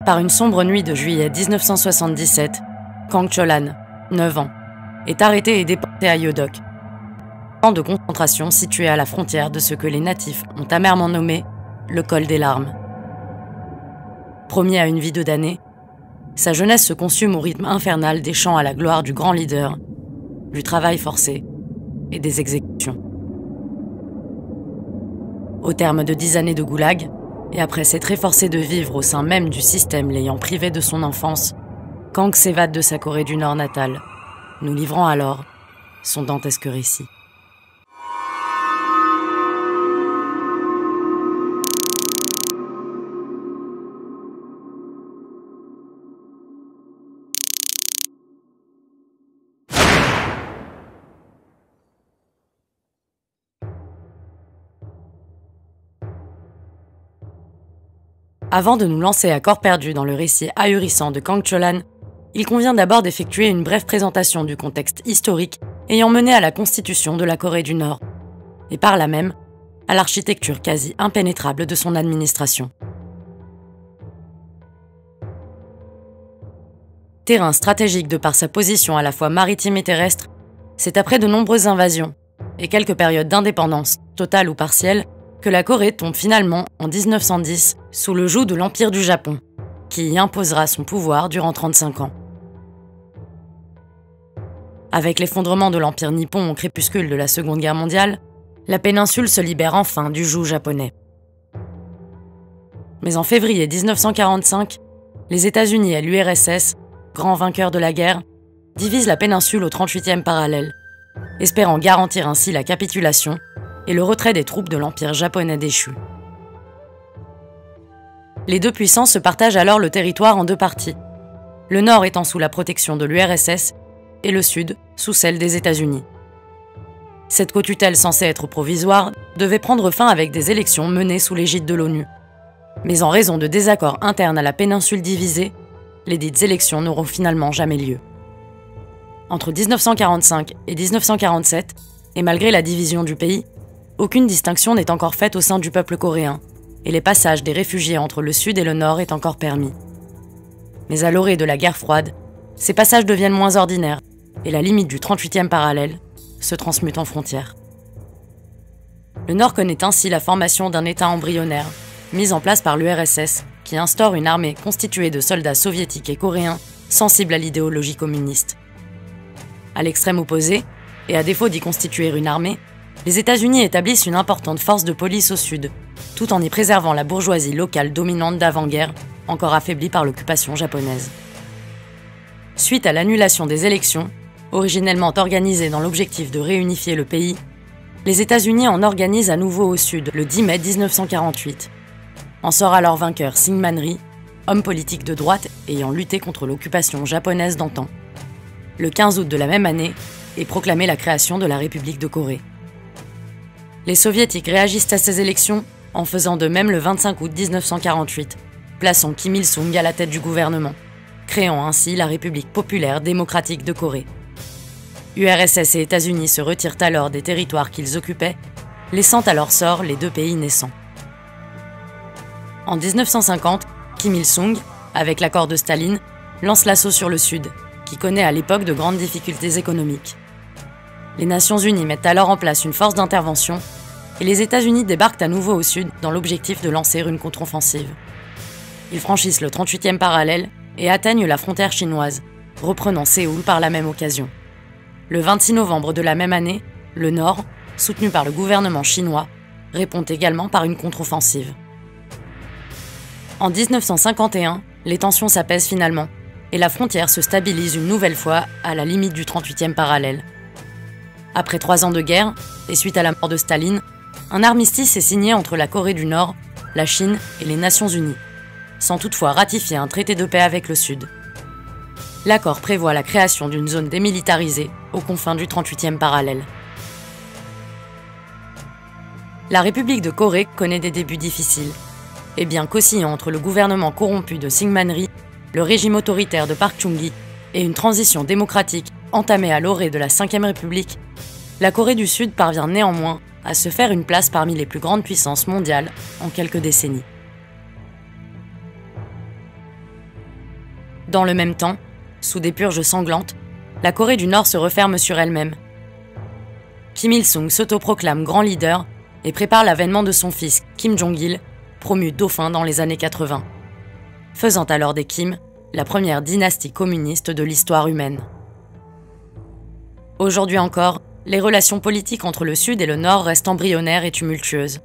Par une sombre nuit de juillet 1977, Kang Cholan, 9 ans, est arrêté et déporté à Yodok, camp de concentration situé à la frontière de ce que les natifs ont amèrement nommé le col des larmes. Promis à une vie de damné, sa jeunesse se consume au rythme infernal des chants à la gloire du grand leader, du travail forcé et des exécutions. Au terme de 10 années de goulag, et après s'être efforcé de vivre au sein même du système l'ayant privé de son enfance, Kang s'évade de sa Corée du Nord natale, nous livrant alors son dantesque récit. Avant de nous lancer à corps perdu dans le récit ahurissant de Kang Cholan, il convient d'abord d'effectuer une brève présentation du contexte historique ayant mené à la constitution de la Corée du Nord, et par là même, à l'architecture quasi impénétrable de son administration. Terrain stratégique de par sa position à la fois maritime et terrestre, c'est après de nombreuses invasions et quelques périodes d'indépendance, totale ou partielle, que la Corée tombe finalement en 1910 sous le joug de l'Empire du Japon, qui y imposera son pouvoir durant 35 ans. Avec l'effondrement de l'Empire nippon au crépuscule de la Seconde Guerre mondiale, la péninsule se libère enfin du joug japonais. Mais en février 1945, les États-Unis et l'URSS, grands vainqueurs de la guerre, divisent la péninsule au 38e parallèle, espérant garantir ainsi la capitulation et le retrait des troupes de l'Empire japonais déchu. Les deux puissances se partagent alors le territoire en deux parties, le nord étant sous la protection de l'URSS et le sud sous celle des États-Unis. Cette co-tutelle censée être provisoire devait prendre fin avec des élections menées sous l'égide de l'ONU. Mais en raison de désaccords internes à la péninsule divisée, les dites élections n'auront finalement jamais lieu. Entre 1945 et 1947, et malgré la division du pays, aucune distinction n'est encore faite au sein du peuple coréen, et les passages des réfugiés entre le sud et le nord est encore permis. Mais à l'orée de la guerre froide, ces passages deviennent moins ordinaires, et la limite du 38e parallèle se transmute en frontière. Le Nord connaît ainsi la formation d'un État embryonnaire, mis en place par l'URSS, qui instaure une armée constituée de soldats soviétiques et coréens sensibles à l'idéologie communiste. À l'extrême opposé, et à défaut d'y constituer une armée, les États-Unis établissent une importante force de police au sud, tout en y préservant la bourgeoisie locale dominante d'avant-guerre, encore affaiblie par l'occupation japonaise. Suite à l'annulation des élections, originellement organisées dans l'objectif de réunifier le pays, les États-Unis en organisent à nouveau au sud le 10 mai 1948. En sort alors vainqueur Syngman Rhee, homme politique de droite ayant lutté contre l'occupation japonaise d'antan. Le 15 août de la même année est proclamée la création de la République de Corée. Les soviétiques réagissent à ces élections en faisant de même le 25 août 1948, plaçant Kim Il-sung à la tête du gouvernement, créant ainsi la République populaire démocratique de Corée. URSS et États-Unis se retirent alors des territoires qu'ils occupaient, laissant à leur sort les deux pays naissants. En 1950, Kim Il-sung, avec l'accord de Staline, lance l'assaut sur le Sud, qui connaît à l'époque de grandes difficultés économiques. Les Nations Unies mettent alors en place une force d'intervention et les États-Unis débarquent à nouveau au Sud dans l'objectif de lancer une contre-offensive. Ils franchissent le 38e parallèle et atteignent la frontière chinoise, reprenant Séoul par la même occasion. Le 26 novembre de la même année, le Nord, soutenu par le gouvernement chinois, répond également par une contre-offensive. En 1951, les tensions s'apaisent finalement et la frontière se stabilise une nouvelle fois à la limite du 38e parallèle. Après 3 ans de guerre, et suite à la mort de Staline, un armistice est signé entre la Corée du Nord, la Chine et les Nations Unies, sans toutefois ratifier un traité de paix avec le Sud. L'accord prévoit la création d'une zone démilitarisée aux confins du 38e parallèle. La République de Corée connaît des débuts difficiles, et bien qu'oscillant entre le gouvernement corrompu de Syngman Rhee, le régime autoritaire de Park Chung-hee et une transition démocratique entamée à l'orée de la Ve République, la Corée du Sud parvient néanmoins à se faire une place parmi les plus grandes puissances mondiales en quelques décennies. Dans le même temps, sous des purges sanglantes, la Corée du Nord se referme sur elle-même. Kim Il-sung s'autoproclame grand leader et prépare l'avènement de son fils Kim Jong-il, promu dauphin dans les années 80, faisant alors des Kim la première dynastie communiste de l'histoire humaine. Aujourd'hui encore, les relations politiques entre le Sud et le Nord restent embryonnaires et tumultueuses.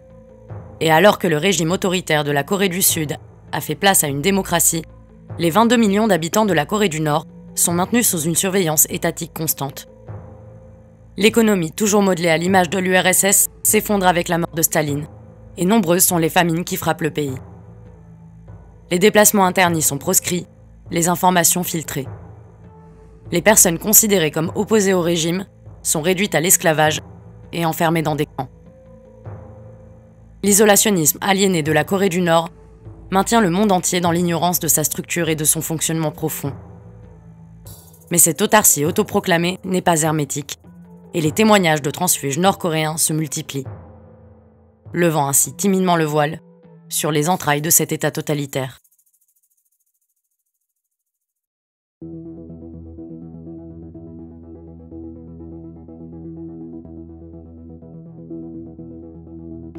Et alors que le régime autoritaire de la Corée du Sud a fait place à une démocratie, les 22 millions d'habitants de la Corée du Nord sont maintenus sous une surveillance étatique constante. L'économie, toujours modelée à l'image de l'URSS, s'effondre avec la mort de Staline, et nombreuses sont les famines qui frappent le pays. Les déplacements internes y sont proscrits, les informations filtrées. Les personnes considérées comme opposées au régime sont réduites à l'esclavage et enfermées dans des camps. L'isolationnisme aliéné de la Corée du Nord maintient le monde entier dans l'ignorance de sa structure et de son fonctionnement profond. Mais cette autarcie autoproclamée n'est pas hermétique, et les témoignages de transfuges nord-coréens se multiplient, levant ainsi timidement le voile sur les entrailles de cet État totalitaire.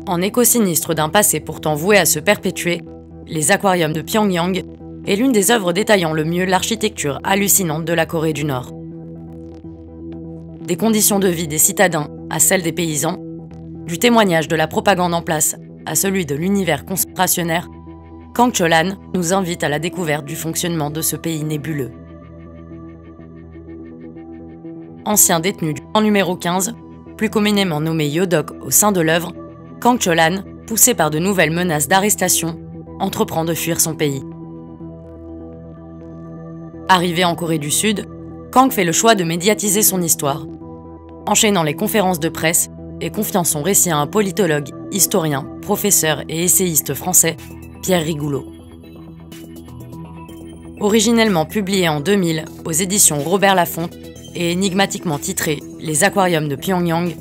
En écho sinistre d'un passé pourtant voué à se perpétuer, les aquariums de Pyongyang est l'une des œuvres détaillant le mieux l'architecture hallucinante de la Corée du Nord. Des conditions de vie des citadins à celles des paysans, du témoignage de la propagande en place à celui de l'univers conspirationnaire, Kang Cholan nous invite à la découverte du fonctionnement de ce pays nébuleux. Ancien détenu du camp numéro 15, plus communément nommé Yodok au sein de l'œuvre, Kang Cholan, poussé par de nouvelles menaces d'arrestation, entreprend de fuir son pays. Arrivé en Corée du Sud, Kang fait le choix de médiatiser son histoire, enchaînant les conférences de presse et confiant son récit à un politologue, historien, professeur et essayiste français, Pierre Rigoulot. Originellement publié en 2000 aux éditions Robert Laffont et énigmatiquement titré « Les aquariums de Pyongyang »,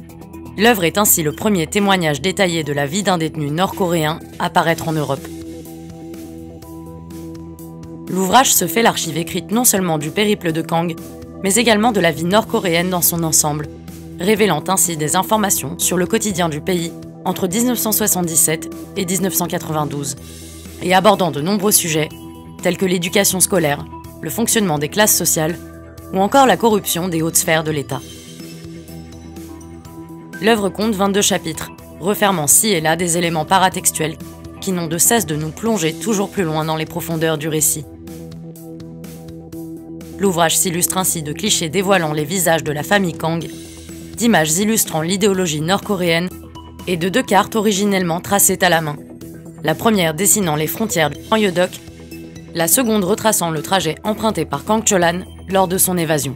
l'œuvre est ainsi le premier témoignage détaillé de la vie d'un détenu nord-coréen à paraître en Europe. L'ouvrage se fait l'archive écrite non seulement du périple de Kang, mais également de la vie nord-coréenne dans son ensemble, révélant ainsi des informations sur le quotidien du pays entre 1977 et 1992, et abordant de nombreux sujets, tels que l'éducation scolaire, le fonctionnement des classes sociales, ou encore la corruption des hautes sphères de l'État. L'œuvre compte 22 chapitres, refermant ci et là des éléments paratextuels qui n'ont de cesse de nous plonger toujours plus loin dans les profondeurs du récit. L'ouvrage s'illustre ainsi de clichés dévoilant les visages de la famille Kang, d'images illustrant l'idéologie nord-coréenne et de 2 cartes originellement tracées à la main. La première dessinant les frontières du camp Yodok, la seconde retraçant le trajet emprunté par Kang Cholan lors de son évasion.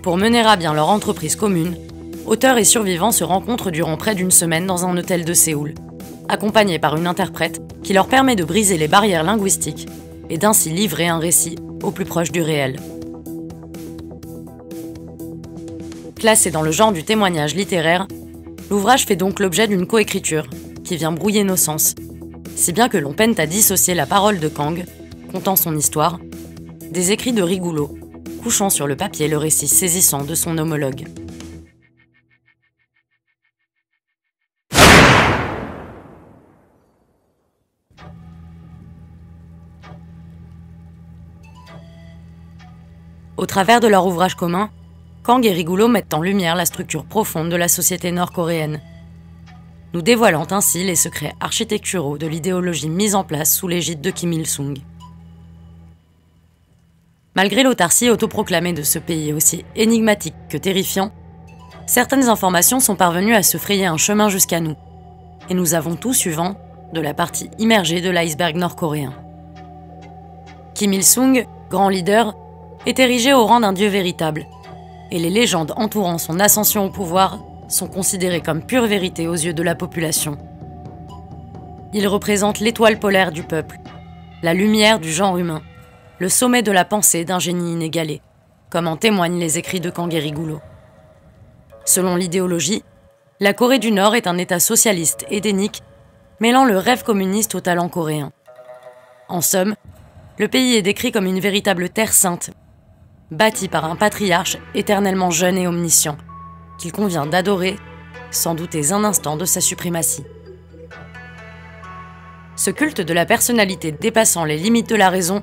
Pour mener à bien leur entreprise commune, auteurs et survivants se rencontrent durant près d'une semaine dans un hôtel de Séoul, accompagnés par une interprète qui leur permet de briser les barrières linguistiques et d'ainsi livrer un récit au plus proche du réel. Classé dans le genre du témoignage littéraire, l'ouvrage fait donc l'objet d'une coécriture qui vient brouiller nos sens, si bien que l'on peine à dissocier la parole de Kang, contant son histoire, des écrits de Rigoulot, couchant sur le papier le récit saisissant de son homologue. Au travers de leur ouvrage commun, Kang et Rigoulot mettent en lumière la structure profonde de la société nord-coréenne, nous dévoilant ainsi les secrets architecturaux de l'idéologie mise en place sous l'égide de Kim Il-sung. Malgré l'autarcie autoproclamée de ce pays aussi énigmatique que terrifiant, certaines informations sont parvenues à se frayer un chemin jusqu'à nous, et nous avons tous eu vent de la partie immergée de l'iceberg nord-coréen. Kim Il-sung, grand leader, est érigé au rang d'un dieu véritable, et les légendes entourant son ascension au pouvoir sont considérées comme pure vérité aux yeux de la population. Il représente l'étoile polaire du peuple, la lumière du genre humain, le sommet de la pensée d'un génie inégalé, comme en témoignent les écrits de Kang et Rigoulot. Selon l'idéologie, la Corée du Nord est un État socialiste édénique, mêlant le rêve communiste au talent coréen. En somme, Le pays est décrit comme une véritable terre sainte, bâtie par un patriarche éternellement jeune et omniscient, qu'il convient d'adorer, sans douter un instant de sa suprématie. Ce culte de la personnalité dépassant les limites de la raison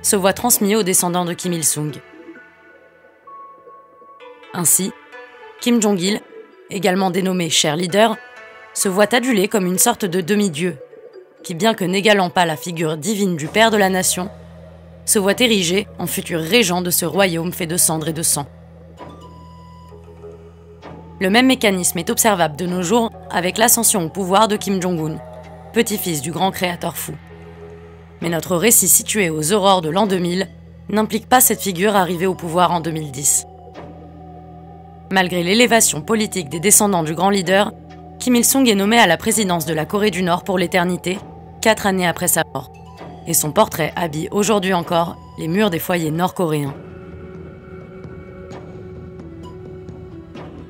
se voit transmis aux descendants de Kim Il-sung. Ainsi, Kim Jong-il, également dénommé cher leader, se voit adulé comme une sorte de demi-dieu, qui, bien que n'égalant pas la figure divine du père de la nation, se voit érigé en futur régent de ce royaume fait de cendres et de sang. Le même mécanisme est observable de nos jours avec l'ascension au pouvoir de Kim Jong-un, petit-fils du grand créateur fou. Mais notre récit situé aux aurores de l'an 2000 n'implique pas cette figure arrivée au pouvoir en 2010. Malgré l'élévation politique des descendants du grand leader, Kim Il-sung est nommé à la présidence de la Corée du Nord pour l'éternité, 4 années après sa mort, et son portrait habille aujourd'hui encore les murs des foyers nord-coréens.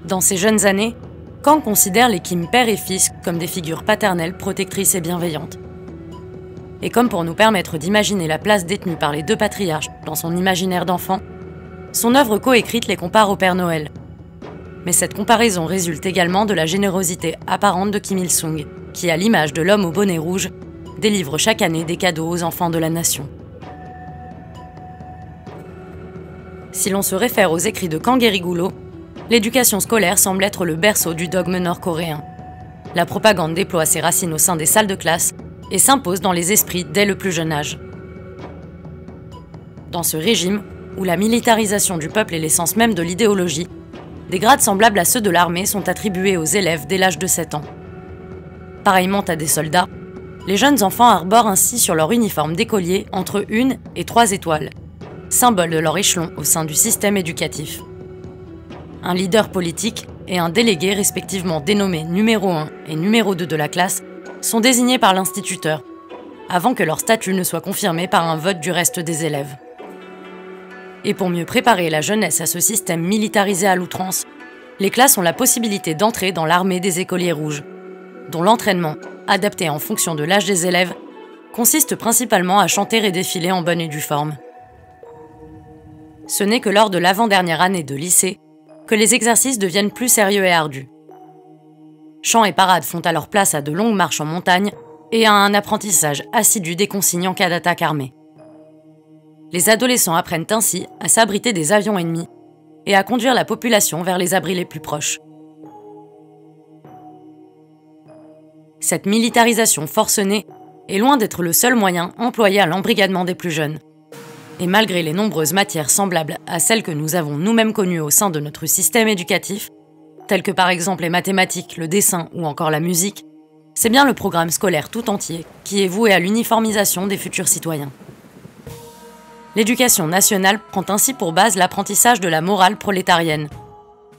Dans ses jeunes années, Kang considère les Kim père et fils comme des figures paternelles, protectrices et bienveillantes. Et comme pour nous permettre d'imaginer la place détenue par les deux patriarches dans son imaginaire d'enfant, son œuvre coécrite les compare au Père Noël. Mais cette comparaison résulte également de la générosité apparente de Kim Il-sung, qui, à l'image de l'homme au bonnet rouge, délivre chaque année des cadeaux aux enfants de la nation. Si l'on se réfère aux écrits de Kang Eri-gulo, l'éducation scolaire semble être le berceau du dogme nord-coréen. La propagande déploie ses racines au sein des salles de classe et s'impose dans les esprits dès le plus jeune âge. Dans ce régime, où la militarisation du peuple est l'essence même de l'idéologie, des grades semblables à ceux de l'armée sont attribués aux élèves dès l'âge de 7 ans. Pareillement à des soldats, les jeunes enfants arborent ainsi sur leur uniforme d'écolier entre 1 et 3 étoiles, symbole de leur échelon au sein du système éducatif. Un leader politique et un délégué respectivement dénommés numéro 1 et numéro 2 de la classe sont désignés par l'instituteur, avant que leur statut ne soit confirmé par un vote du reste des élèves. Et pour mieux préparer la jeunesse à ce système militarisé à l'outrance, les classes ont la possibilité d'entrer dans l'armée des écoliers rouges, dont l'entraînement, adapté en fonction de l'âge des élèves, consiste principalement à chanter et défiler en bonne et due forme. Ce n'est que lors de l'avant-dernière année de lycée que les exercices deviennent plus sérieux et ardus. Chants et parades font alors place à de longues marches en montagne et à un apprentissage assidu des consignes en cas d'attaque armée. Les adolescents apprennent ainsi à s'abriter des avions ennemis et à conduire la population vers les abris les plus proches. Cette militarisation forcenée est loin d'être le seul moyen employé à l'embrigadement des plus jeunes. Et malgré les nombreuses matières semblables à celles que nous avons nous-mêmes connues au sein de notre système éducatif, telles que par exemple les mathématiques, le dessin ou encore la musique, c'est bien le programme scolaire tout entier qui est voué à l'uniformisation des futurs citoyens. L'éducation nationale prend ainsi pour base l'apprentissage de la morale prolétarienne.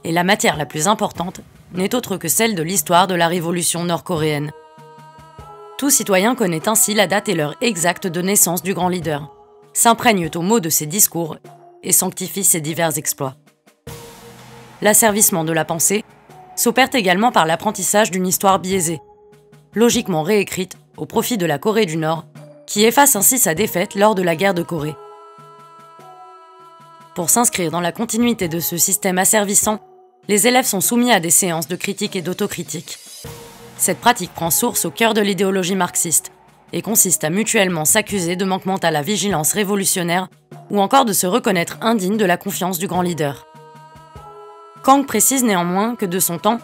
Et la matière la plus importante n'est autre que celle de l'histoire de la révolution nord-coréenne. Tout citoyen connaît ainsi la date et l'heure exacte de naissance du grand leader, s'imprègne au mot de ses discours et sanctifie ses divers exploits. L'asservissement de la pensée s'opère également par l'apprentissage d'une histoire biaisée, logiquement réécrite au profit de la Corée du Nord, qui efface ainsi sa défaite lors de la guerre de Corée. Pour s'inscrire dans la continuité de ce système asservissant, les élèves sont soumis à des séances de critique et d'autocritique. Cette pratique prend source au cœur de l'idéologie marxiste et consiste à mutuellement s'accuser de manquement à la vigilance révolutionnaire ou encore de se reconnaître indigne de la confiance du grand leader. Kang précise néanmoins que de son temps,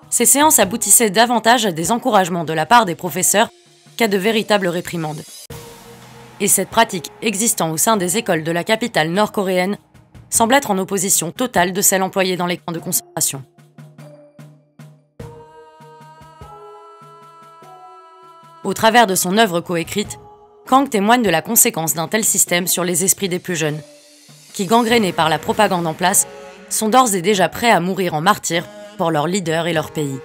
ces séances aboutissaient davantage à des encouragements de la part des professeurs qu'à de véritables réprimandes. Et cette pratique existant au sein des écoles de la capitale nord-coréenne semble être en opposition totale de celle employée dans les camps de concentration. Au travers de son œuvre coécrite, Kang témoigne de la conséquence d'un tel système sur les esprits des plus jeunes, qui, gangrénés par la propagande en place, sont d'ores et déjà prêts à mourir en martyrs pour leur leader et leur pays.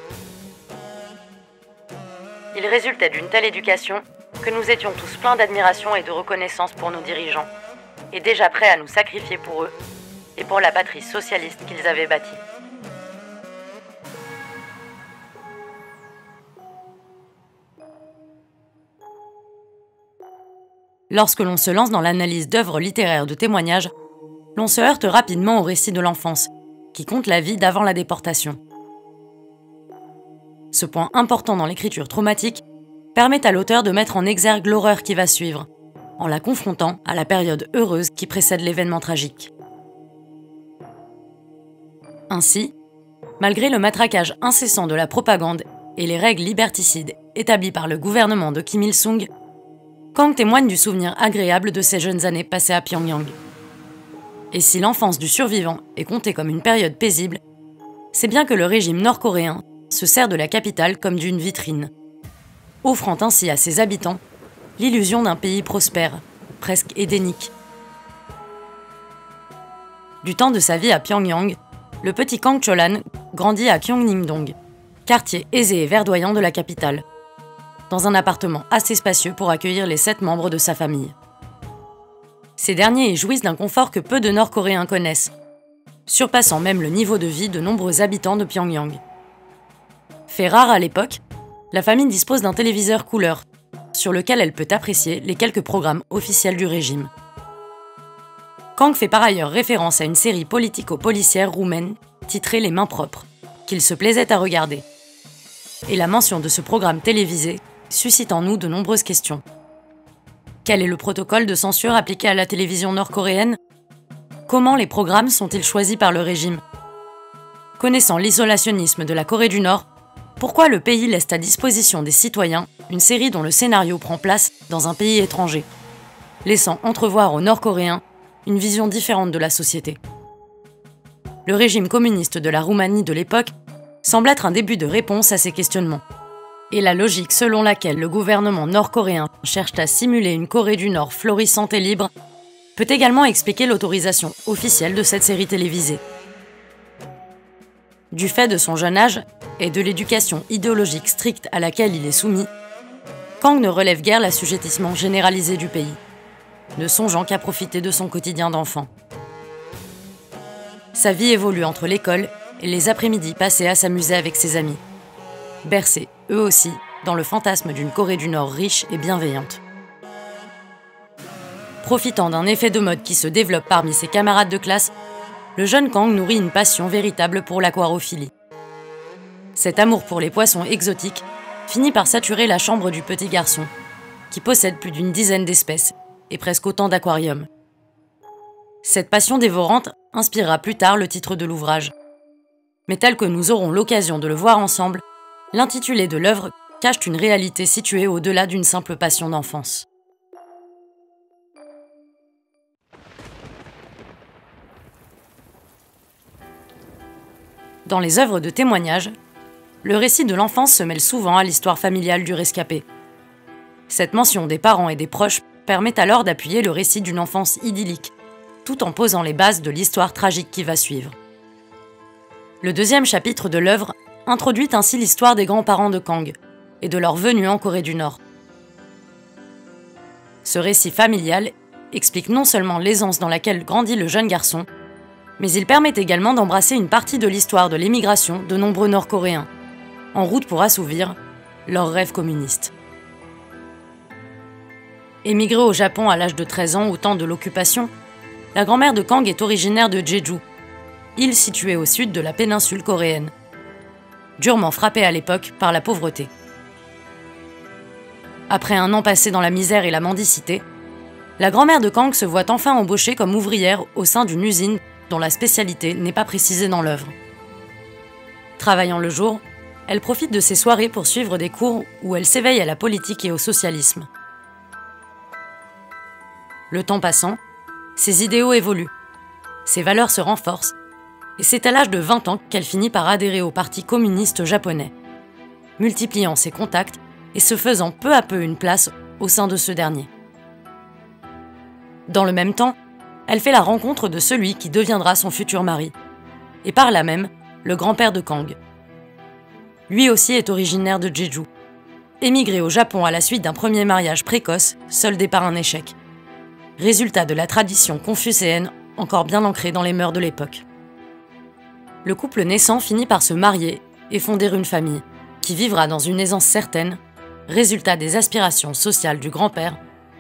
Il résultait d'une telle éducation que nous étions tous pleins d'admiration et de reconnaissance pour nos dirigeants, et déjà prêts à nous sacrifier pour eux et pour la patrie socialiste qu'ils avaient bâtie. Lorsque l'on se lance dans l'analyse d'œuvres littéraires de témoignages, l'on se heurte rapidement au récit de l'enfance, qui compte la vie d'avant la déportation. Ce point important dans l'écriture traumatique permet à l'auteur de mettre en exergue l'horreur qui va suivre, en la confrontant à la période heureuse qui précède l'événement tragique. Ainsi, malgré le matraquage incessant de la propagande et les règles liberticides établies par le gouvernement de Kim Il-sung, Kang témoigne du souvenir agréable de ses jeunes années passées à Pyongyang. Et si l'enfance du survivant est comptée comme une période paisible, c'est bien que le régime nord-coréen se sert de la capitale comme d'une vitrine, offrant ainsi à ses habitants l'illusion d'un pays prospère, presque édénique. Du temps de sa vie à Pyongyang, le petit Kang Cholan grandit à Gyeongnam-dong, quartier aisé et verdoyant de la capitale, dans un appartement assez spacieux pour accueillir les 7 membres de sa famille. Ces derniers y jouissent d'un confort que peu de Nord-Coréens connaissent, surpassant même le niveau de vie de nombreux habitants de Pyongyang. Fait rare à l'époque, la famille dispose d'un téléviseur couleur, sur lequel elle peut apprécier les quelques programmes officiels du régime. Kang fait par ailleurs référence à une série politico-policière roumaine titrée Les Mains Propres, qu'il se plaisait à regarder. Et la mention de ce programme télévisé suscite en nous de nombreuses questions. Quel est le protocole de censure appliqué à la télévision nord-coréenne ? Comment les programmes sont-ils choisis par le régime ? Connaissant l'isolationnisme de la Corée du Nord, pourquoi le pays laisse à disposition des citoyens une série dont le scénario prend place dans un pays étranger, laissant entrevoir aux Nord-Coréens une vision différente de la société ? Le régime communiste de la Roumanie de l'époque semble être un début de réponse à ces questionnements. Et la logique selon laquelle le gouvernement nord-coréen cherche à simuler une Corée du Nord florissante et libre peut également expliquer l'autorisation officielle de cette série télévisée. Du fait de son jeune âge et de l'éducation idéologique stricte à laquelle il est soumis, Kang ne relève guère l'assujettissement généralisé du pays, ne songeant qu'à profiter de son quotidien d'enfant. Sa vie évolue entre l'école et les après-midi passés à s'amuser avec ses amis, bercés, eux aussi, dans le fantasme d'une Corée du Nord riche et bienveillante. Profitant d'un effet de mode qui se développe parmi ses camarades de classe, le jeune Kang nourrit une passion véritable pour l'aquarophilie. Cet amour pour les poissons exotiques finit par saturer la chambre du petit garçon, qui possède plus d'une dizaine d'espèces et presque autant d'aquariums. Cette passion dévorante inspirera plus tard le titre de l'ouvrage. Mais tel que nous aurons l'occasion de le voir ensemble, l'intitulé de l'œuvre cache une réalité située au-delà d'une simple passion d'enfance. Dans les œuvres de témoignage, le récit de l'enfance se mêle souvent à l'histoire familiale du rescapé. Cette mention des parents et des proches permet alors d'appuyer le récit d'une enfance idyllique, tout en posant les bases de l'histoire tragique qui va suivre. Le 2e chapitre de l'œuvre introduit ainsi l'histoire des grands-parents de Kang et de leur venue en Corée du Nord. Ce récit familial explique non seulement l'aisance dans laquelle grandit le jeune garçon, mais il permet également d'embrasser une partie de l'histoire de l'émigration de nombreux Nord-Coréens, en route pour assouvir leurs rêves communistes. Émigrée au Japon à l'âge de 13 ans au temps de l'occupation, la grand-mère de Kang est originaire de Jeju, île située au sud de la péninsule coréenne, durement frappée à l'époque par la pauvreté. Après un an passé dans la misère et la mendicité, la grand-mère de Kang se voit enfin embauchée comme ouvrière au sein d'une usine dont la spécialité n'est pas précisée dans l'œuvre. Travaillant le jour, elle profite de ses soirées pour suivre des cours où elle s'éveille à la politique et au socialisme. Le temps passant, ses idéaux évoluent, ses valeurs se renforcent, et c'est à l'âge de 20 ans qu'elle finit par adhérer au Parti communiste japonais, multipliant ses contacts et se faisant peu à peu une place au sein de ce dernier. Dans le même temps, elle fait la rencontre de celui qui deviendra son futur mari, et par là même, le grand-père de Kang. Lui aussi est originaire de Jeju, émigré au Japon à la suite d'un premier mariage précoce, soldé par un échec. Résultat de la tradition confucéenne encore bien ancrée dans les mœurs de l'époque. Le couple naissant finit par se marier et fonder une famille, qui vivra dans une aisance certaine, résultat des aspirations sociales du grand-père,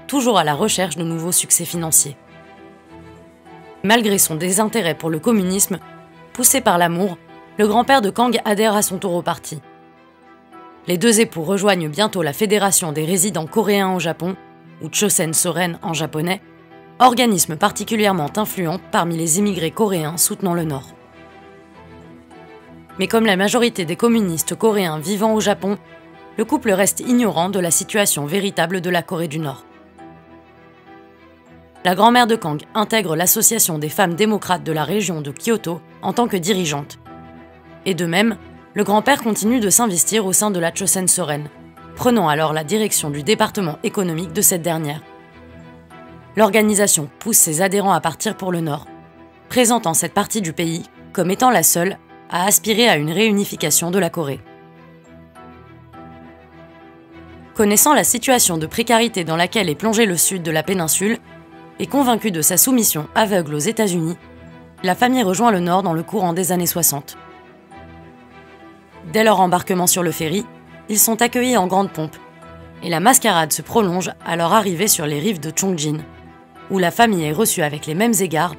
toujours à la recherche de nouveaux succès financiers. Malgré son désintérêt pour le communisme, poussé par l'amour, le grand-père de Kang adhère à son tour au parti. Les deux époux rejoignent bientôt la Fédération des résidents coréens au Japon, ou Chosen Soren en japonais, organisme particulièrement influent parmi les immigrés coréens soutenant le Nord. Mais comme la majorité des communistes coréens vivant au Japon, le couple reste ignorant de la situation véritable de la Corée du Nord. La grand-mère de Kang intègre l'association des femmes démocrates de la région de Kyoto en tant que dirigeante. Et de même, le grand-père continue de s'investir au sein de la Chosen Soren, prenant alors la direction du département économique de cette dernière. L'organisation pousse ses adhérents à partir pour le Nord, présentant cette partie du pays comme étant la seule à aspirer à une réunification de la Corée. Connaissant la situation de précarité dans laquelle est plongé le sud de la péninsule, et convaincu de sa soumission aveugle aux États-Unis, la famille rejoint le Nord dans le courant des années 60. Dès leur embarquement sur le ferry, ils sont accueillis en grande pompe, et la mascarade se prolonge à leur arrivée sur les rives de Chongjin, où la famille est reçue avec les mêmes égards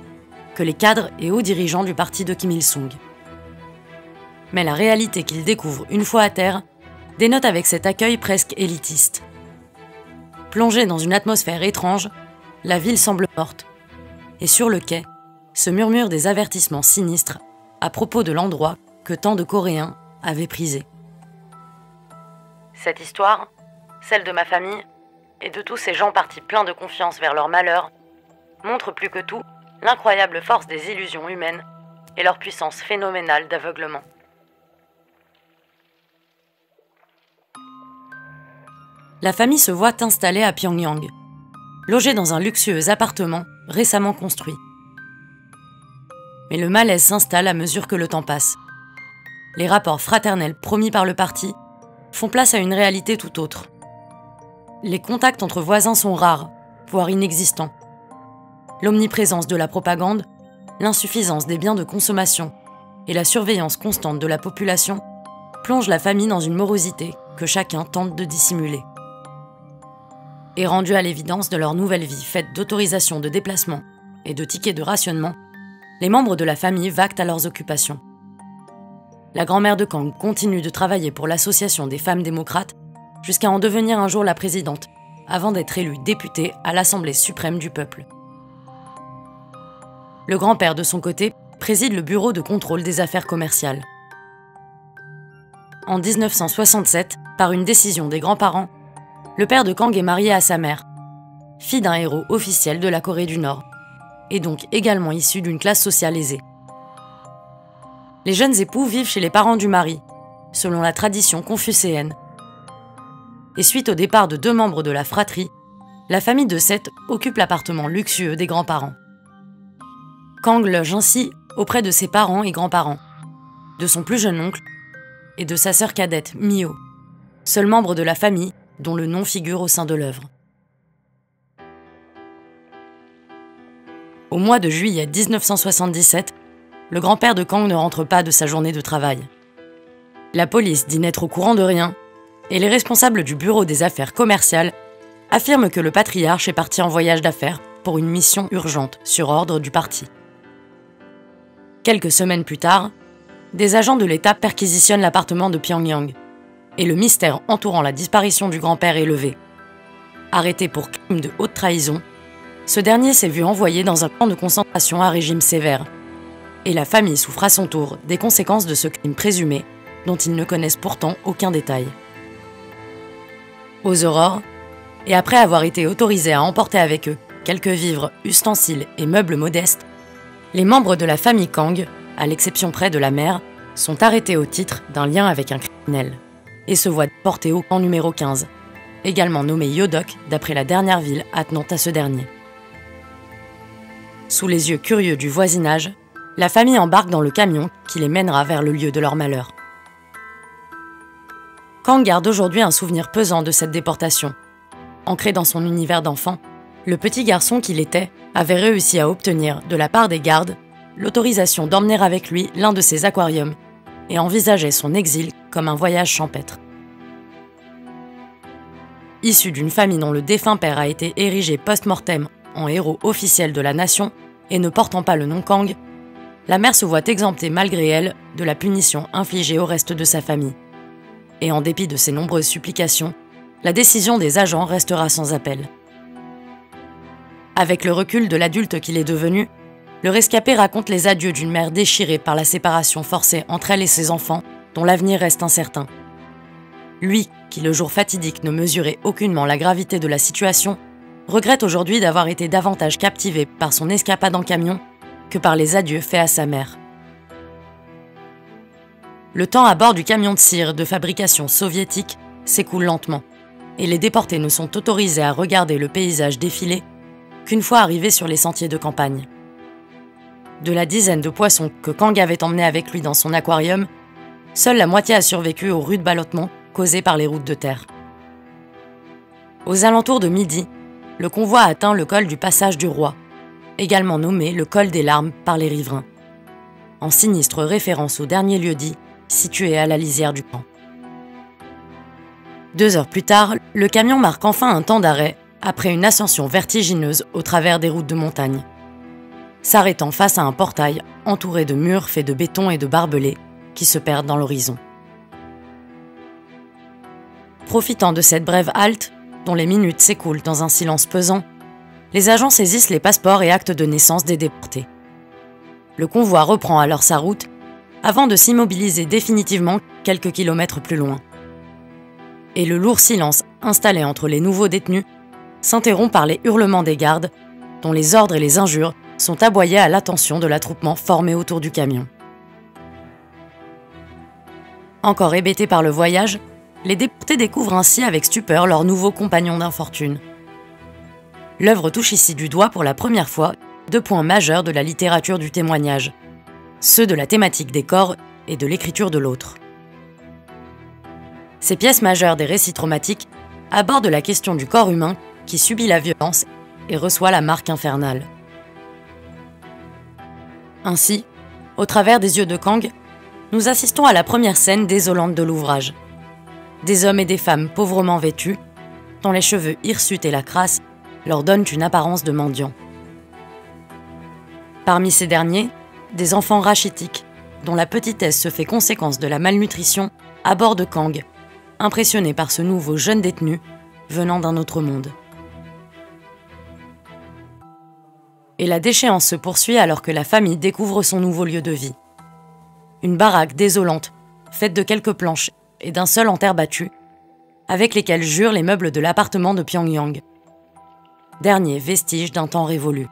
que les cadres et hauts dirigeants du parti de Kim Il-sung. Mais la réalité qu'ils découvrent une fois à terre dénote avec cet accueil presque élitiste. Plongée dans une atmosphère étrange, la ville semble morte, et sur le quai se murmurent des avertissements sinistres à propos de l'endroit que tant de Coréens avaient prisé. Cette histoire, celle de ma famille et de tous ces gens partis pleins de confiance vers leur malheur, montre plus que tout l'incroyable force des illusions humaines et leur puissance phénoménale d'aveuglement. La famille se voit installée à Pyongyang, logée dans un luxueux appartement récemment construit. Mais le malaise s'installe à mesure que le temps passe. Les rapports fraternels promis par le parti font place à une réalité tout autre. Les contacts entre voisins sont rares, voire inexistants. L'omniprésence de la propagande, l'insuffisance des biens de consommation et la surveillance constante de la population plongent la famille dans une morosité que chacun tente de dissimuler. Et rendus à l'évidence de leur nouvelle vie faite d'autorisations de déplacement et de tickets de rationnement, les membres de la famille vaquent à leurs occupations. La grand-mère de Kang continue de travailler pour l'association des femmes démocrates jusqu'à en devenir un jour la présidente, avant d'être élue députée à l'Assemblée suprême du peuple. Le grand-père, de son côté, préside le bureau de contrôle des affaires commerciales. En 1967, par une décision des grands-parents, le père de Kang est marié à sa mère, fille d'un héros officiel de la Corée du Nord, et donc également issu d'une classe sociale aisée. Les jeunes époux vivent chez les parents du mari, selon la tradition confucéenne. Et suite au départ de 2 membres de la fratrie, la famille de Seth occupe l'appartement luxueux des grands-parents. Kang loge ainsi auprès de ses parents et grands-parents, de son plus jeune oncle et de sa sœur cadette, Mio, seul membre de la famille dont le nom figure au sein de l'œuvre. Au mois de juillet 1977, le grand-père de Kang ne rentre pas de sa journée de travail. La police dit n'être au courant de rien, et les responsables du bureau des affaires commerciales affirment que le patriarche est parti en voyage d'affaires pour une mission urgente sur ordre du parti. Quelques semaines plus tard, des agents de l'État perquisitionnent l'appartement de Pyongyang, et le mystère entourant la disparition du grand-père est levé. Arrêté pour crime de haute trahison, ce dernier s'est vu envoyé dans un camp de concentration à régime sévère, et la famille souffre à son tour des conséquences de ce crime présumé, dont ils ne connaissent pourtant aucun détail. Aux aurores, et après avoir été autorisés à emporter avec eux quelques vivres, ustensiles et meubles modestes, les membres de la famille Kang, à l'exception près de la mère, sont arrêtés au titre d'un lien avec un criminel, et se voient déportés au camp numéro 15, également nommé Yodok d'après la dernière ville attenant à ce dernier. Sous les yeux curieux du voisinage, la famille embarque dans le camion qui les mènera vers le lieu de leur malheur. Kang garde aujourd'hui un souvenir pesant de cette déportation. Ancré dans son univers d'enfant, le petit garçon qu'il était avait réussi à obtenir, de la part des gardes, l'autorisation d'emmener avec lui l'un de ses aquariums et envisageait son exil comme un voyage champêtre. Issue d'une famille dont le défunt père a été érigé post-mortem en héros officiel de la nation et ne portant pas le nom Kang, la mère se voit exemptée malgré elle de la punition infligée au reste de sa famille. Et en dépit de ses nombreuses supplications, la décision des agents restera sans appel. Avec le recul de l'adulte qu'il est devenu, le rescapé raconte les adieux d'une mère déchirée par la séparation forcée entre elle et ses enfants, dont l'avenir reste incertain. Lui, qui le jour fatidique ne mesurait aucunement la gravité de la situation, regrette aujourd'hui d'avoir été davantage captivé par son escapade en camion que par les adieux faits à sa mère. Le temps à bord du camion de cire de fabrication soviétique s'écoule lentement, et les déportés ne sont autorisés à regarder le paysage défiler qu'une fois arrivés sur les sentiers de campagne. De la dizaine de poissons que Kang avait emmenés avec lui dans son aquarium, seule la moitié a survécu aux rudes ballottements causés par les routes de terre. Aux alentours de midi, le convoi atteint le col du Passage du Roi, également nommé le col des larmes par les riverains, en sinistre référence au dernier lieu-dit situé à la lisière du camp. 2 heures plus tard, le camion marque enfin un temps d'arrêt après une ascension vertigineuse au travers des routes de montagne, s'arrêtant face à un portail entouré de murs faits de béton et de barbelés qui se perdent dans l'horizon. Profitant de cette brève halte, dont les minutes s'écoulent dans un silence pesant, les agents saisissent les passeports et actes de naissance des déportés. Le convoi reprend alors sa route avant de s'immobiliser définitivement quelques kilomètres plus loin. Et le lourd silence installé entre les nouveaux détenus s'interrompt par les hurlements des gardes, dont les ordres et les injures sont aboyés à l'attention de l'attroupement formé autour du camion. Encore hébétés par le voyage, les déportés découvrent ainsi avec stupeur leurs nouveaux compagnons d'infortune. L'œuvre touche ici du doigt pour la première fois 2 points majeurs de la littérature du témoignage, ceux de la thématique des corps et de l'écriture de l'autre. Ces pièces majeures des récits traumatiques abordent la question du corps humain qui subit la violence et reçoit la marque infernale. Ainsi, au travers des yeux de Kang, nous assistons à la première scène désolante de l'ouvrage. Des hommes et des femmes pauvrement vêtus, dont les cheveux hirsutes et la crasse leur donnent une apparence de mendiants. Parmi ces derniers, des enfants rachitiques, dont la petitesse se fait conséquence de la malnutrition, abordent Kang, impressionné par ce nouveau jeune détenu venant d'un autre monde. Et la déchéance se poursuit alors que la famille découvre son nouveau lieu de vie. Une baraque désolante, faite de quelques planches et d'un seul en terre battue, avec lesquels jurent les meubles de l'appartement de Pyongyang. Dernier vestige d'un temps révolu.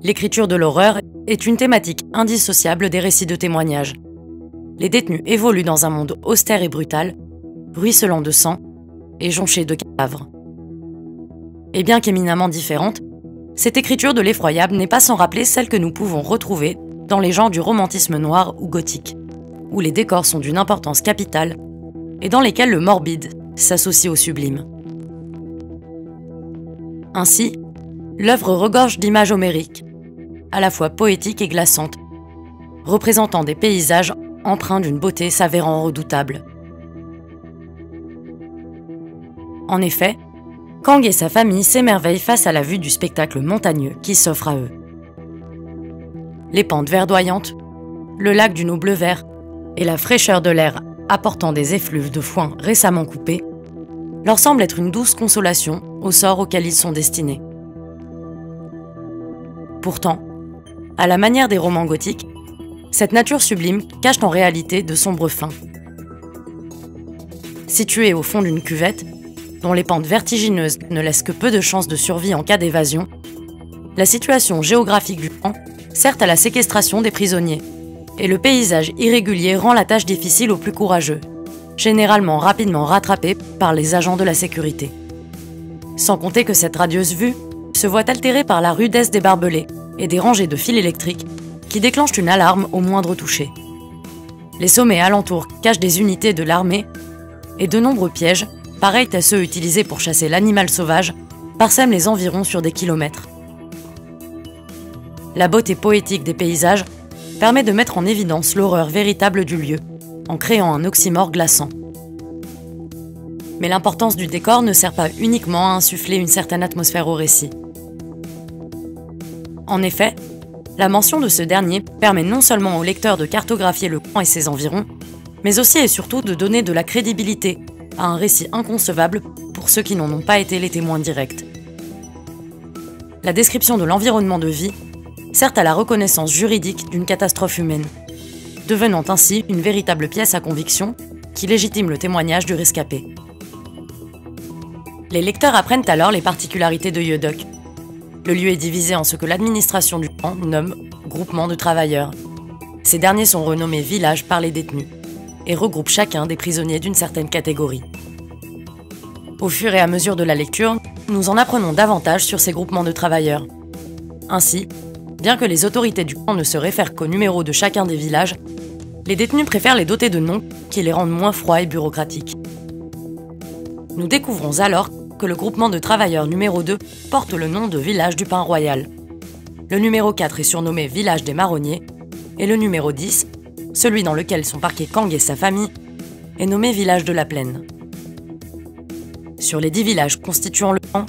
L'écriture de l'horreur est une thématique indissociable des récits de témoignages. Les détenus évoluent dans un monde austère et brutal, ruisselant de sang et jonché de cadavres. Et bien qu'éminemment différente, cette écriture de l'effroyable n'est pas sans rappeler celle que nous pouvons retrouver dans les genres du romantisme noir ou gothique, où les décors sont d'une importance capitale et dans lesquels le morbide s'associe au sublime. Ainsi, l'œuvre regorge d'images homériques, à la fois poétiques et glaçantes, représentant des paysages empreints d'une beauté s'avérant redoutable. En effet, Kang et sa famille s'émerveillent face à la vue du spectacle montagneux qui s'offre à eux. Les pentes verdoyantes, le lac d'une eau bleu-vert et la fraîcheur de l'air apportant des effluves de foin récemment coupés leur semblent être une douce consolation au sort auquel ils sont destinés. Pourtant, à la manière des romans gothiques, cette nature sublime cache en réalité de sombres fins. Située au fond d'une cuvette, dont les pentes vertigineuses ne laissent que peu de chances de survie en cas d'évasion, la situation géographique du camp sert à la séquestration des prisonniers, et le paysage irrégulier rend la tâche difficile aux plus courageux, généralement rapidement rattrapés par les agents de la sécurité. Sans compter que cette radieuse vue se voit altérée par la rudesse des barbelés et des rangées de fils électriques qui déclenchent une alarme au moindre toucher. Les sommets alentours cachent des unités de l'armée et de nombreux pièges, pareils à ceux utilisés pour chasser l'animal sauvage, parsèment les environs sur des kilomètres. La beauté poétique des paysages permet de mettre en évidence l'horreur véritable du lieu, en créant un oxymore glaçant. Mais l'importance du décor ne sert pas uniquement à insuffler une certaine atmosphère au récit. En effet, la mention de ce dernier permet non seulement au lecteur de cartographier le camp et ses environs, mais aussi et surtout de donner de la crédibilité à un récit inconcevable pour ceux qui n'en ont pas été les témoins directs. La description de l'environnement de vie sert à la reconnaissance juridique d'une catastrophe humaine, devenant ainsi une véritable pièce à conviction qui légitime le témoignage du rescapé. Les lecteurs apprennent alors les particularités de Yedok. Le lieu est divisé en ce que l'administration du camp nomme groupement de travailleurs. Ces derniers sont renommés villages par les détenus et regroupent chacun des prisonniers d'une certaine catégorie. Au fur et à mesure de la lecture, nous en apprenons davantage sur ces groupements de travailleurs. Ainsi, bien que les autorités du camp ne se réfèrent qu'au numéro de chacun des villages, les détenus préfèrent les doter de noms qui les rendent moins froids et bureaucratiques. Nous découvrons alors que le groupement de travailleurs numéro 2 porte le nom de village du Pain Royal. Le numéro 4 est surnommé village des Marronniers, et le numéro 10, celui dans lequel sont parqués Kang et sa famille, est nommé village de la Plaine. Sur les 10 villages constituant le camp,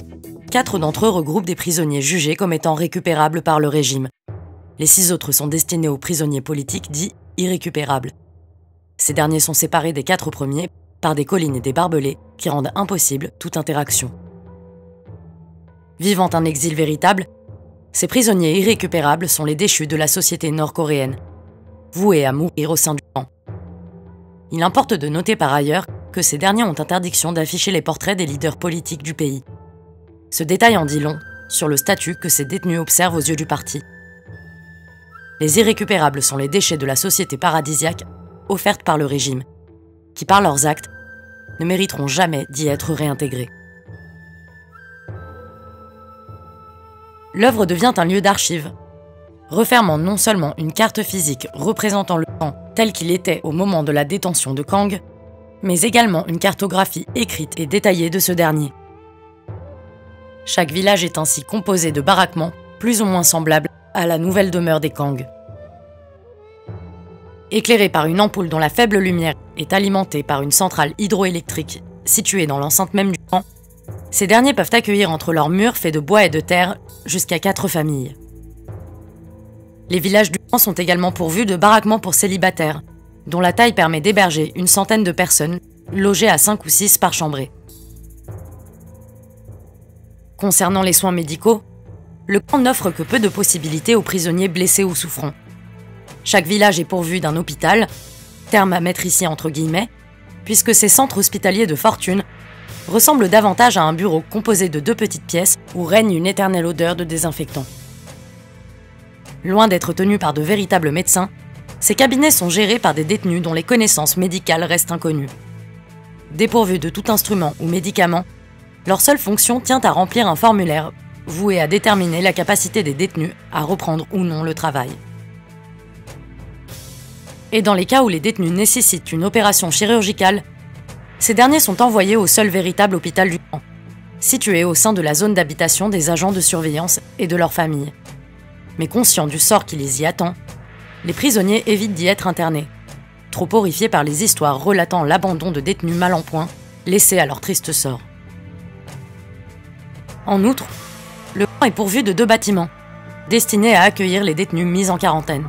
4 d'entre eux regroupent des prisonniers jugés comme étant récupérables par le régime. Les 6 autres sont destinés aux prisonniers politiques dits irrécupérables. Ces derniers sont séparés des 4 premiers par des collines et des barbelés qui rendent impossible toute interaction. Vivant un exil véritable, ces prisonniers irrécupérables sont les déchus de la société nord-coréenne, voués à mourir au sein du camp. Il importe de noter par ailleurs que ces derniers ont interdiction d'afficher les portraits des leaders politiques du pays. Ce détail en dit long sur le statut que ces détenus observent aux yeux du parti. Les irrécupérables sont les déchets de la société paradisiaque offerte par le régime, qui par leurs actes ne mériteront jamais d'y être réintégrés. L'œuvre devient un lieu d'archives, refermant non seulement une carte physique représentant le camp tel qu'il était au moment de la détention de Kang, mais également une cartographie écrite et détaillée de ce dernier. Chaque village est ainsi composé de baraquements plus ou moins semblables à la nouvelle demeure des Kang. Éclairés par une ampoule dont la faible lumière est alimentée par une centrale hydroélectrique située dans l'enceinte même du camp, ces derniers peuvent accueillir entre leurs murs faits de bois et de terre jusqu'à 4 familles. Les villages du camp sont également pourvus de baraquements pour célibataires, dont la taille permet d'héberger une centaine de personnes, logées à 5 ou 6 par chambrée. Concernant les soins médicaux, le camp n'offre que peu de possibilités aux prisonniers blessés ou souffrants. Chaque village est pourvu d'un hôpital, terme à mettre ici entre guillemets, puisque ces centres hospitaliers de fortune ressemblent davantage à un bureau composé de 2 petites pièces où règne une éternelle odeur de désinfectant. Loin d'être tenus par de véritables médecins, ces cabinets sont gérés par des détenus dont les connaissances médicales restent inconnues. Dépourvus de tout instrument ou médicament, leur seule fonction tient à remplir un formulaire voué à déterminer la capacité des détenus à reprendre ou non le travail. Et dans les cas où les détenus nécessitent une opération chirurgicale, ces derniers sont envoyés au seul véritable hôpital du camp, situé au sein de la zone d'habitation des agents de surveillance et de leurs familles. Mais conscients du sort qui les y attend, les prisonniers évitent d'y être internés, trop horrifiés par les histoires relatant l'abandon de détenus mal en point, laissés à leur triste sort. En outre, le camp est pourvu de 2 bâtiments, destinés à accueillir les détenus mis en quarantaine.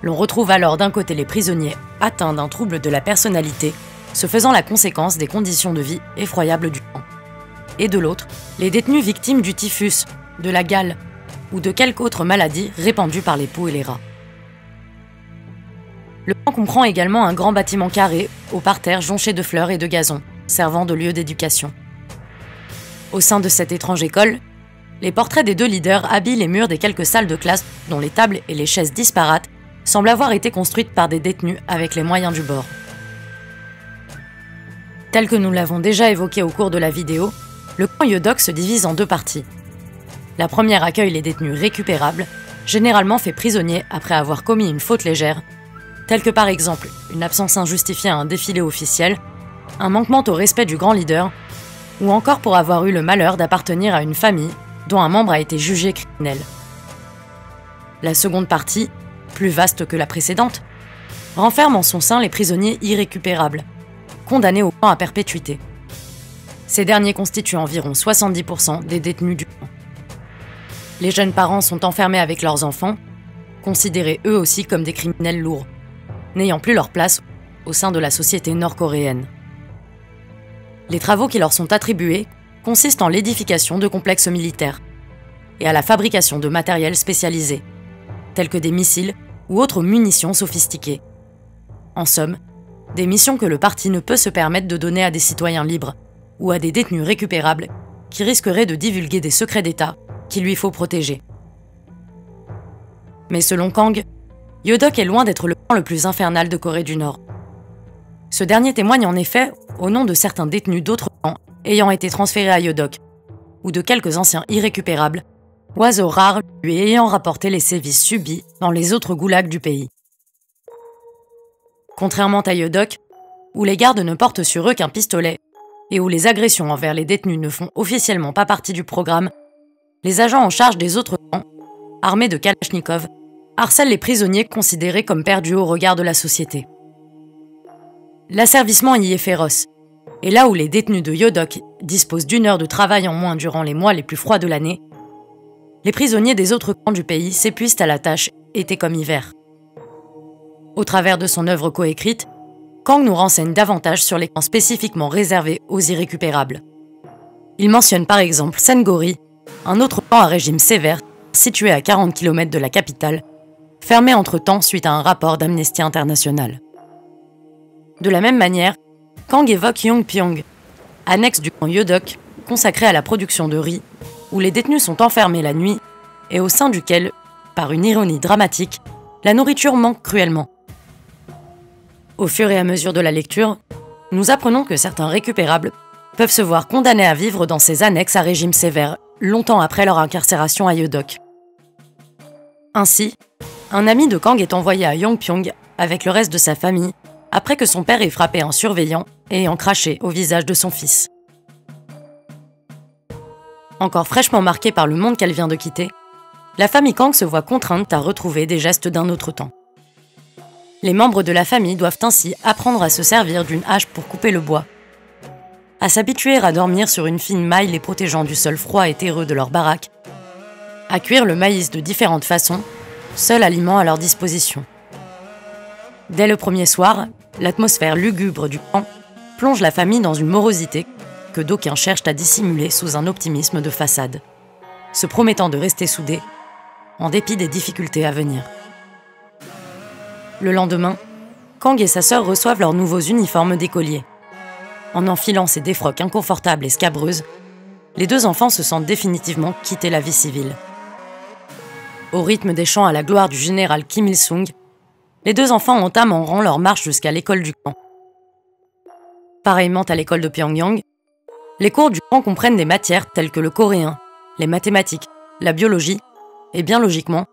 L'on retrouve alors d'un côté les prisonniers atteints d'un trouble de la personnalité, se faisant la conséquence des conditions de vie effroyables du camp, et de l'autre, les détenus victimes du typhus, de la gale ou de quelque autre maladie répandue par les poux et les rats. Le camp comprend également un grand bâtiment carré, au parterre jonché de fleurs et de gazon, servant de lieu d'éducation. Au sein de cette étrange école, les portraits des 2 leaders habillent les murs des quelques salles de classe dont les tables et les chaises disparates semblent avoir été construites par des détenus avec les moyens du bord. Tel que nous l'avons déjà évoqué au cours de la vidéo, Le camp Yeodok se divise en deux parties. La première accueille les détenus récupérables, généralement faits prisonniers après avoir commis une faute légère, telle que par exemple une absence injustifiée à un défilé officiel, un manquement au respect du grand leader, ou encore pour avoir eu le malheur d'appartenir à une famille dont un membre a été jugé criminel. La seconde partie, plus vaste que la précédente, renferme en son sein les prisonniers irrécupérables, condamnés au camp à perpétuité. Ces derniers constituent environ 70% des détenus du camp. Les jeunes parents sont enfermés avec leurs enfants, considérés eux aussi comme des criminels lourds, n'ayant plus leur place au sein de la société nord-coréenne. Les travaux qui leur sont attribués consistent en l'édification de complexes militaires et à la fabrication de matériel spécialisé, tels que des missiles ou autres munitions sophistiquées. En somme, des missions que le parti ne peut se permettre de donner à des citoyens libres ou à des détenus récupérables qui risqueraient de divulguer des secrets d'État qu'il lui faut protéger. Mais selon Kang, Yeodok est loin d'être le camp le plus infernal de Corée du Nord. Ce dernier témoigne en effet au nom de certains détenus d'autres camps ayant été transférés à Yeodok, ou de quelques anciens irrécupérables, oiseaux rares lui ayant rapporté les sévices subis dans les autres goulags du pays. Contrairement à Yeodok, où les gardes ne portent sur eux qu'un pistolet, et où les agressions envers les détenus ne font officiellement pas partie du programme, les agents en charge des autres camps, armés de Kalachnikov, harcèlent les prisonniers considérés comme perdus au regard de la société. L'asservissement y est féroce, et là où les détenus de Yeodok disposent d'1 heure de travail en moins durant les mois les plus froids de l'année, les prisonniers des autres camps du pays s'épuisent à la tâche, été comme hiver. Au travers de son œuvre coécrite, Kang nous renseigne davantage sur les camps spécifiquement réservés aux irrécupérables. Il mentionne par exemple Sengori, un autre camp à régime sévère, situé à 40 km de la capitale, fermé entre-temps suite à un rapport d'Amnesty International. De la même manière, Kang évoque Yongpyong, annexe du camp Yeodok, consacré à la production de riz, où les détenus sont enfermés la nuit et au sein duquel, par une ironie dramatique, la nourriture manque cruellement. Au fur et à mesure de la lecture, nous apprenons que certains récupérables peuvent se voir condamnés à vivre dans ces annexes à régime sévère, longtemps après leur incarcération à Yeodok. Ainsi, un ami de Kang est envoyé à Yongpyong avec le reste de sa famille, après que son père ait frappé un surveillant et ayant craché au visage de son fils. Encore fraîchement marquée par le monde qu'elle vient de quitter, la famille Kang se voit contrainte à retrouver des gestes d'un autre temps. Les membres de la famille doivent ainsi apprendre à se servir d'une hache pour couper le bois, à s'habituer à dormir sur une fine maille les protégeant du sol froid et terreux de leur baraque, à cuire le maïs de différentes façons, seul aliment à leur disposition. Dès le premier soir, l'atmosphère lugubre du camp plonge la famille dans une morosité que d'aucuns cherchent à dissimuler sous un optimisme de façade, se promettant de rester soudés, en dépit des difficultés à venir. Le lendemain, Kang et sa sœur reçoivent leurs nouveaux uniformes d'écoliers. En enfilant ces défroques inconfortables et scabreuses, les deux enfants se sentent définitivement quitter la vie civile. Au rythme des chants à la gloire du général Kim Il-sung, les deux enfants entament en rang leur marche jusqu'à l'école du camp. Pareillement à l'école de Pyongyang, les cours du camp comprennent des matières telles que le coréen, les mathématiques, la biologie et, bien logiquement,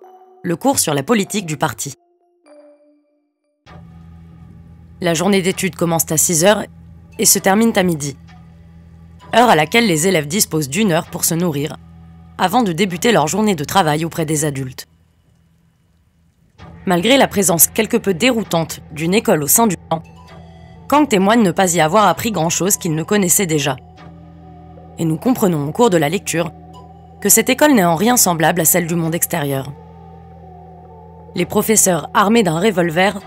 le cours sur la politique du parti. La journée d'études commence à 6 heures et se termine à midi, heure à laquelle les élèves disposent d'1 heure pour se nourrir, avant de débuter leur journée de travail auprès des adultes. Malgré la présence quelque peu déroutante d'une école au sein du camp, Kang témoigne ne pas y avoir appris grand-chose qu'il ne connaissait déjà. Et nous comprenons au cours de la lecture que cette école n'est en rien semblable à celle du monde extérieur. Les professeurs armés d'un revolver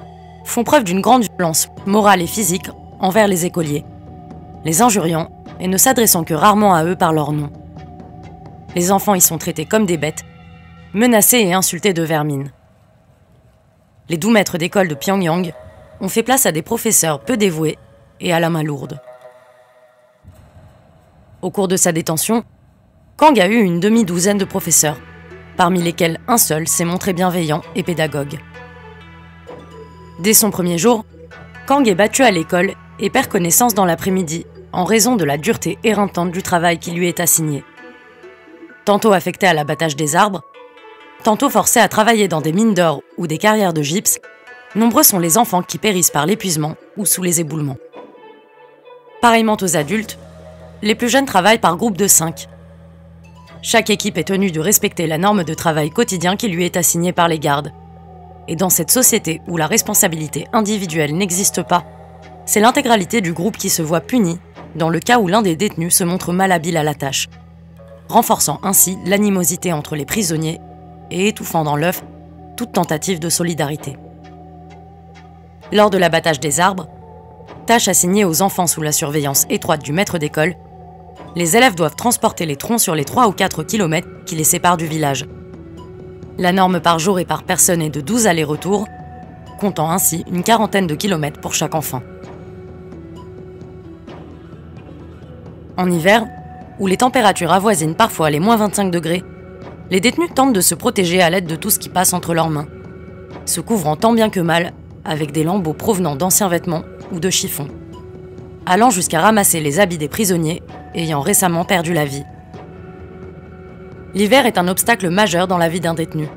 font preuve d'une grande violence morale et physique envers les écoliers, les injuriant et ne s'adressant que rarement à eux par leur nom. Les enfants y sont traités comme des bêtes, menacés et insultés de vermine. Les doux maîtres d'école de Pyongyang ont fait place à des professeurs peu dévoués et à la main lourde. Au cours de sa détention, Kang a eu une demi-douzaine de professeurs, parmi lesquels un seul s'est montré bienveillant et pédagogue. Dès son premier jour, Kang est battu à l'école et perd connaissance dans l'après-midi, en raison de la dureté éreintante du travail qui lui est assigné. Tantôt affecté à l'abattage des arbres, tantôt forcés à travailler dans des mines d'or ou des carrières de gypse, nombreux sont les enfants qui périssent par l'épuisement ou sous les éboulements. Pareillement aux adultes, les plus jeunes travaillent par groupe de 5. Chaque équipe est tenue de respecter la norme de travail quotidien qui lui est assignée par les gardes. Et dans cette société où la responsabilité individuelle n'existe pas, c'est l'intégralité du groupe qui se voit punie dans le cas où l'un des détenus se montre malhabile à la tâche, renforçant ainsi l'animosité entre les prisonniers et étouffant dans l'œuf toute tentative de solidarité. Lors de l'abattage des arbres, tâche assignée aux enfants sous la surveillance étroite du maître d'école, les élèves doivent transporter les troncs sur les 3 ou 4 kilomètres qui les séparent du village. La norme par jour et par personne est de 12 allers-retours, comptant ainsi une quarantaine de kilomètres pour chaque enfant. En hiver, où les températures avoisinent parfois les moins 25 degrés, les détenus tentent de se protéger à l'aide de tout ce qui passe entre leurs mains, se couvrant tant bien que mal avec des lambeaux provenant d'anciens vêtements ou de chiffons, allant jusqu'à ramasser les habits des prisonniers ayant récemment perdu la vie. L'hiver est un obstacle majeur dans la vie d'un détenu.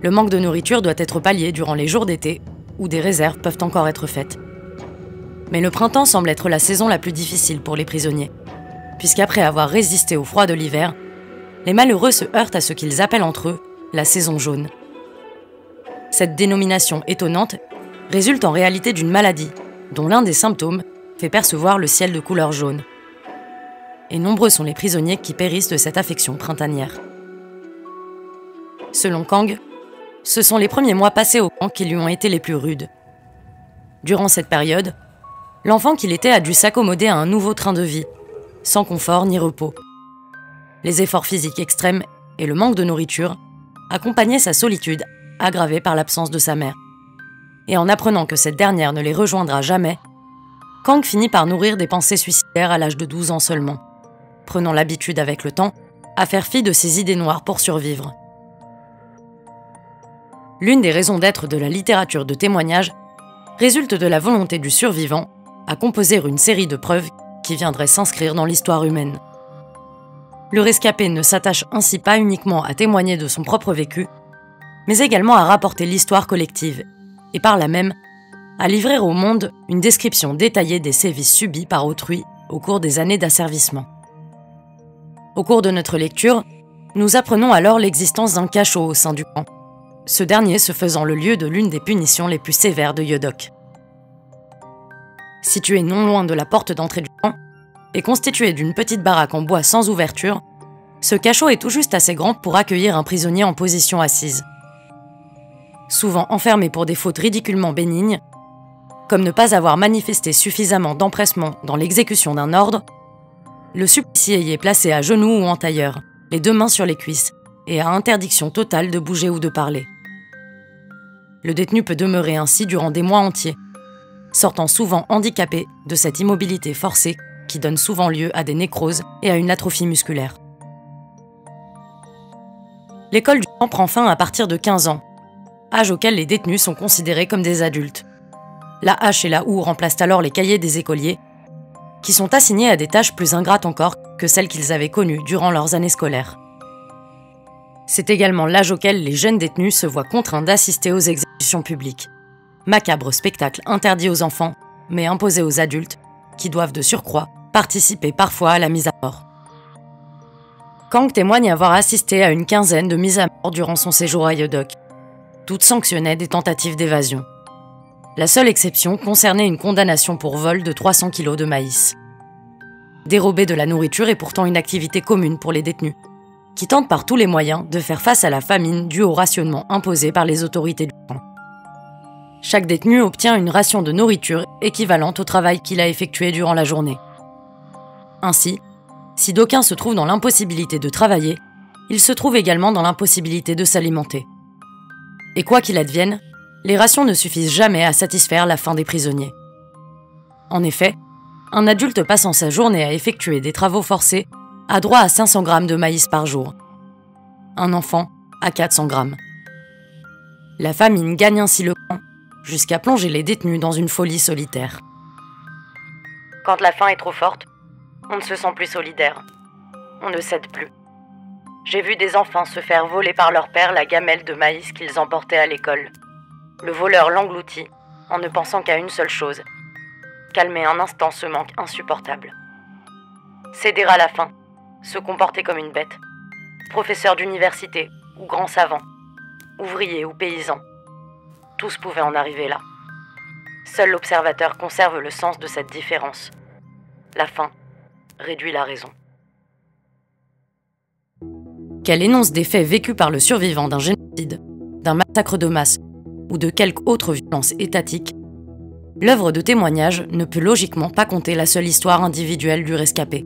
Le manque de nourriture doit être pallié durant les jours d'été, où des réserves peuvent encore être faites. Mais le printemps semble être la saison la plus difficile pour les prisonniers, puisqu'après avoir résisté au froid de l'hiver, les malheureux se heurtent à ce qu'ils appellent entre eux la saison jaune. Cette dénomination étonnante résulte en réalité d'une maladie, dont l'un des symptômes fait percevoir le ciel de couleur jaune. Et nombreux sont les prisonniers qui périssent de cette affection printanière. Selon Kang, ce sont les premiers mois passés au camp qui lui ont été les plus rudes. Durant cette période, l'enfant qu'il était a dû s'accommoder à un nouveau train de vie, sans confort ni repos. Les efforts physiques extrêmes et le manque de nourriture accompagnaient sa solitude, aggravée par l'absence de sa mère. Et en apprenant que cette dernière ne les rejoindra jamais, Kang finit par nourrir des pensées suicidaires à l'âge de 12 ans seulement, prenant l'habitude avec le temps à faire fi de ses idées noires pour survivre. L'une des raisons d'être de la littérature de témoignage résulte de la volonté du survivant à composer une série de preuves qui viendraient s'inscrire dans l'histoire humaine. Le rescapé ne s'attache ainsi pas uniquement à témoigner de son propre vécu, mais également à rapporter l'histoire collective, et par là même, à livrer au monde une description détaillée des sévices subis par autrui au cours des années d'asservissement. Au cours de notre lecture, nous apprenons alors l'existence d'un cachot au sein du camp, ce dernier se faisant le lieu de l'une des punitions les plus sévères de Yodok. Situé non loin de la porte d'entrée du camp, et constitué d'une petite baraque en bois sans ouverture, ce cachot est tout juste assez grand pour accueillir un prisonnier en position assise. Souvent enfermé pour des fautes ridiculement bénignes, comme ne pas avoir manifesté suffisamment d'empressement dans l'exécution d'un ordre, le supplicié y est placé à genoux ou en tailleur, les 2 mains sur les cuisses, et à interdiction totale de bouger ou de parler. Le détenu peut demeurer ainsi durant des mois entiers, sortant souvent handicapé de cette immobilité forcée qui donne souvent lieu à des nécroses et à une atrophie musculaire. L'école du camp prend fin à partir de 15 ans, âge auquel les détenus sont considérés comme des adultes. La hache et la houe remplacent alors les cahiers des écoliers, qui sont assignés à des tâches plus ingrates encore que celles qu'ils avaient connues durant leurs années scolaires. C'est également l'âge auquel les jeunes détenus se voient contraints d'assister aux exécutions publiques. Macabre spectacle interdit aux enfants, mais imposé aux adultes, qui doivent de surcroît participer parfois à la mise à mort. Kang témoigne avoir assisté à une quinzaine de mises à mort durant son séjour à Yodok. Toutes sanctionnaient des tentatives d'évasion. La seule exception concernait une condamnation pour vol de 300 kilos de maïs. Dérober de la nourriture est pourtant une activité commune pour les détenus, qui tentent par tous les moyens de faire face à la famine due au rationnement imposé par les autorités du camp. Chaque détenu obtient une ration de nourriture équivalente au travail qu'il a effectué durant la journée. Ainsi, si d'aucuns se trouvent dans l'impossibilité de travailler, ils se trouvent également dans l'impossibilité de s'alimenter. Et quoi qu'il advienne, les rations ne suffisent jamais à satisfaire la faim des prisonniers. En effet, un adulte passant sa journée à effectuer des travaux forcés a droit à 500 grammes de maïs par jour. Un enfant à 400 grammes. La famine gagne ainsi le camp, jusqu'à plonger les détenus dans une folie solitaire. Quand la faim est trop forte, On ne se sent plus solidaire. On ne cède plus. J'ai vu des enfants se faire voler par leur père la gamelle de maïs qu'ils emportaient à l'école. Le voleur l'engloutit en ne pensant qu'à une seule chose, calmer un instant ce manque insupportable. Céder à la faim, se comporter comme une bête, professeur d'université ou grand savant, ouvrier ou paysan, tous pouvaient en arriver là. Seul l'observateur conserve le sens de cette différence. La faim réduit la raison. Qu'elle énonce des faits vécus par le survivant d'un génocide, d'un massacre de masse ou de quelque autre violence étatique, l'œuvre de témoignage ne peut logiquement pas conter la seule histoire individuelle du rescapé.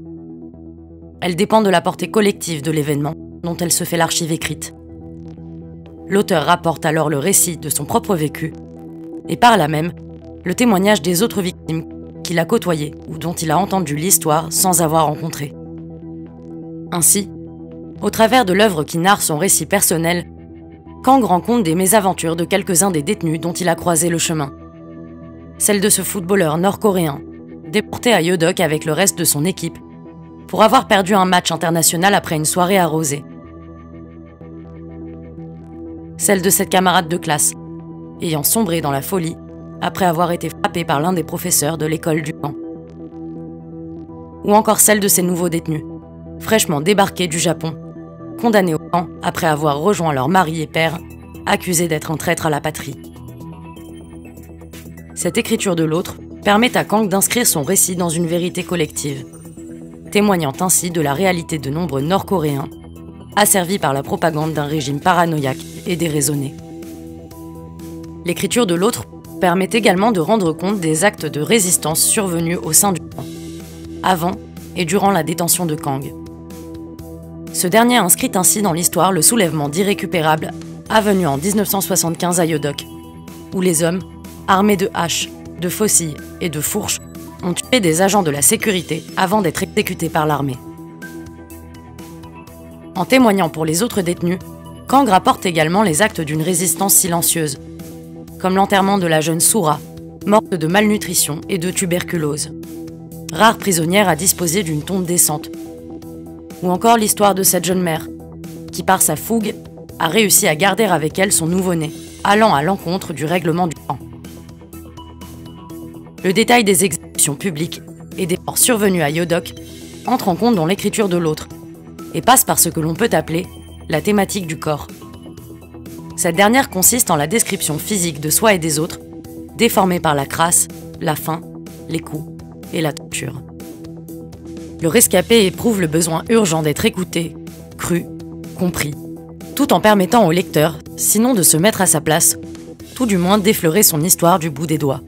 Elle dépend de la portée collective de l'événement dont elle se fait l'archive écrite. L'auteur rapporte alors le récit de son propre vécu et par là même le témoignage des autres victimes qu'il a côtoyées ou dont il a entendu l'histoire sans avoir rencontré. Ainsi, au travers de l'œuvre qui narre son récit personnel, Kang rend compte des mésaventures de quelques-uns des détenus dont il a croisé le chemin. Celle de ce footballeur nord-coréen, déporté à Yeodok avec le reste de son équipe, pour avoir perdu un match international après une soirée arrosée. Celle de cette camarade de classe, ayant sombré dans la folie après avoir été frappé par l'un des professeurs de l'école du camp. Ou encore celle de ces nouveaux détenus, fraîchement débarqués du Japon, condamnés au camp après avoir rejoint leur mari et père, accusés d'être un traître à la patrie. Cette écriture de l'autre permet à Kang d'inscrire son récit dans une vérité collective, témoignant ainsi de la réalité de nombreux Nord-Coréens, asservis par la propagande d'un régime paranoïaque et déraisonné. L'écriture de l'autre permet également de rendre compte des actes de résistance survenus au sein du camp, avant et durant la détention de Kang. Ce dernier inscrit ainsi dans l'histoire le soulèvement d'irrécupérables avenu en 1975 à Yeodok, où les hommes, armés de haches, de faucilles et de fourches, ont tué des agents de la sécurité avant d'être exécutés par l'armée. En témoignant pour les autres détenus, Kang rapporte également les actes d'une résistance silencieuse, comme l'enterrement de la jeune Soura, morte de malnutrition et de tuberculose, rare prisonnière à disposer d'une tombe décente, ou encore l'histoire de cette jeune mère, qui par sa fougue a réussi à garder avec elle son nouveau-né, allant à l'encontre du règlement du camp. Le détail des exécutions publiques et des morts survenus à Yeodok entre en compte dans l'écriture de l'autre, et passe par ce que l'on peut appeler la thématique du corps. Cette dernière consiste en la description physique de soi et des autres, déformée par la crasse, la faim, les coups et la torture. Le rescapé éprouve le besoin urgent d'être écouté, cru, compris, tout en permettant au lecteur, sinon de se mettre à sa place, tout du moins d'effleurer son histoire du bout des doigts.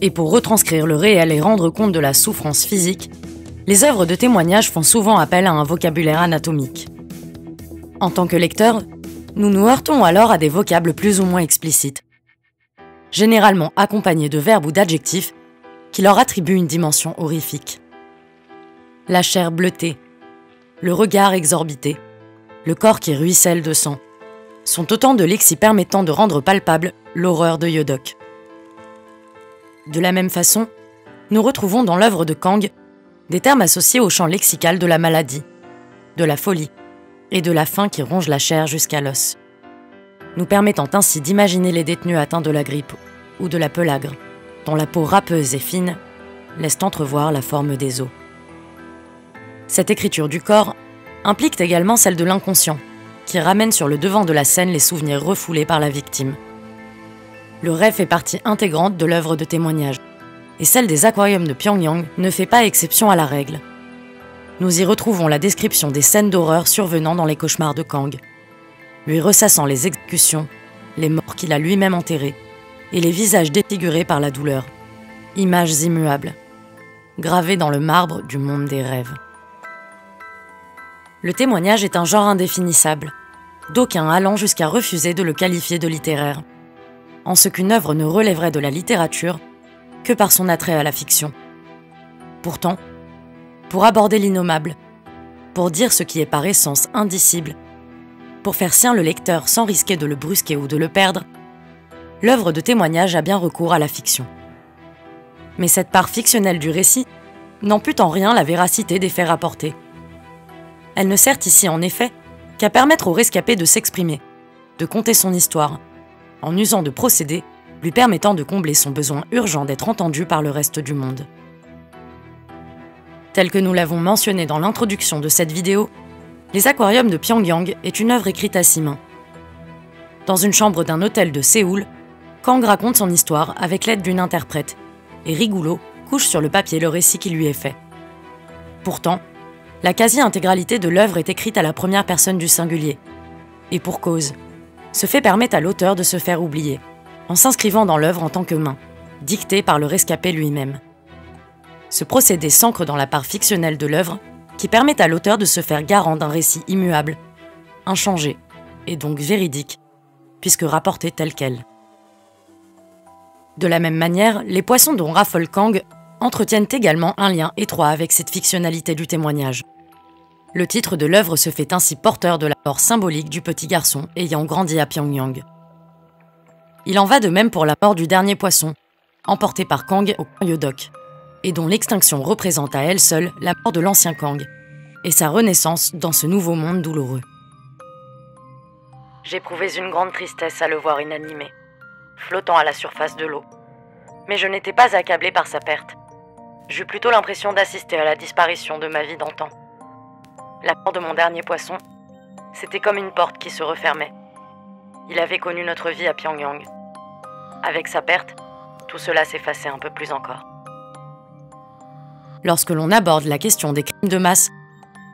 Et pour retranscrire le réel et rendre compte de la souffrance physique, les œuvres de témoignage font souvent appel à un vocabulaire anatomique. En tant que lecteur, nous nous heurtons alors à des vocables plus ou moins explicites, généralement accompagnés de verbes ou d'adjectifs qui leur attribuent une dimension horrifique. La chair bleutée, le regard exorbité, le corps qui ruisselle de sang, sont autant de lexis permettant de rendre palpable l'horreur de Yeodok. De la même façon, nous retrouvons dans l'œuvre de Kang des termes associés au champ lexical de la maladie, de la folie et de la faim qui ronge la chair jusqu'à l'os, nous permettant ainsi d'imaginer les détenus atteints de la grippe ou de la peulagre, dont la peau râpeuse et fine laisse entrevoir la forme des os. Cette écriture du corps implique également celle de l'inconscient, qui ramène sur le devant de la scène les souvenirs refoulés par la victime. Le rêve fait partie intégrante de l'œuvre de témoignage, et celle des aquariums de Pyongyang ne fait pas exception à la règle. Nous y retrouvons la description des scènes d'horreur survenant dans les cauchemars de Kang, lui ressassant les exécutions, les morts qu'il a lui-même enterrés, et les visages défigurés par la douleur, images immuables, gravées dans le marbre du monde des rêves. Le témoignage est un genre indéfinissable, d'aucuns allant jusqu'à refuser de le qualifier de littéraire, en ce qu'une œuvre ne relèverait de la littérature que par son attrait à la fiction. Pourtant, pour aborder l'innommable, pour dire ce qui est par essence indicible, pour faire sien le lecteur sans risquer de le brusquer ou de le perdre, l'œuvre de témoignage a bien recours à la fiction. Mais cette part fictionnelle du récit n'ampute en rien la véracité des faits rapportés. Elle ne sert ici en effet qu'à permettre au rescapé de s'exprimer, de conter son histoire, en usant de procédés lui permettant de combler son besoin urgent d'être entendu par le reste du monde. Tel que nous l'avons mentionné dans l'introduction de cette vidéo, Les Aquariums de Pyongyang est une œuvre écrite à 6 mains. Dans une chambre d'un hôtel de Séoul, Kang raconte son histoire avec l'aide d'une interprète, et Rigoulo couche sur le papier le récit qui lui est fait. Pourtant, la quasi-intégralité de l'œuvre est écrite à la première personne du singulier. Et pour cause, ce fait permet à l'auteur de se faire oublier, en s'inscrivant dans l'œuvre en tant que main, dictée par le rescapé lui-même. Ce procédé s'ancre dans la part fictionnelle de l'œuvre, qui permet à l'auteur de se faire garant d'un récit immuable, inchangé, et donc véridique, puisque rapporté tel quel. De la même manière, les poissons dont raffole Kang entretiennent également un lien étroit avec cette fictionnalité du témoignage. Le titre de l'œuvre se fait ainsi porteur de la mort symbolique du petit garçon ayant grandi à Pyongyang. Il en va de même pour la mort du dernier poisson, emporté par Kang au camp Yodok, et dont l'extinction représente à elle seule la mort de l'ancien Kang, et sa renaissance dans ce nouveau monde douloureux. J'éprouvais une grande tristesse à le voir inanimé, flottant à la surface de l'eau. Mais je n'étais pas accablé par sa perte. J'eus plutôt l'impression d'assister à la disparition de ma vie d'antan. La mort de mon dernier poisson, c'était comme une porte qui se refermait. Il avait connu notre vie à Pyongyang. Avec sa perte, tout cela s'effaçait un peu plus encore. Lorsque l'on aborde la question des crimes de masse,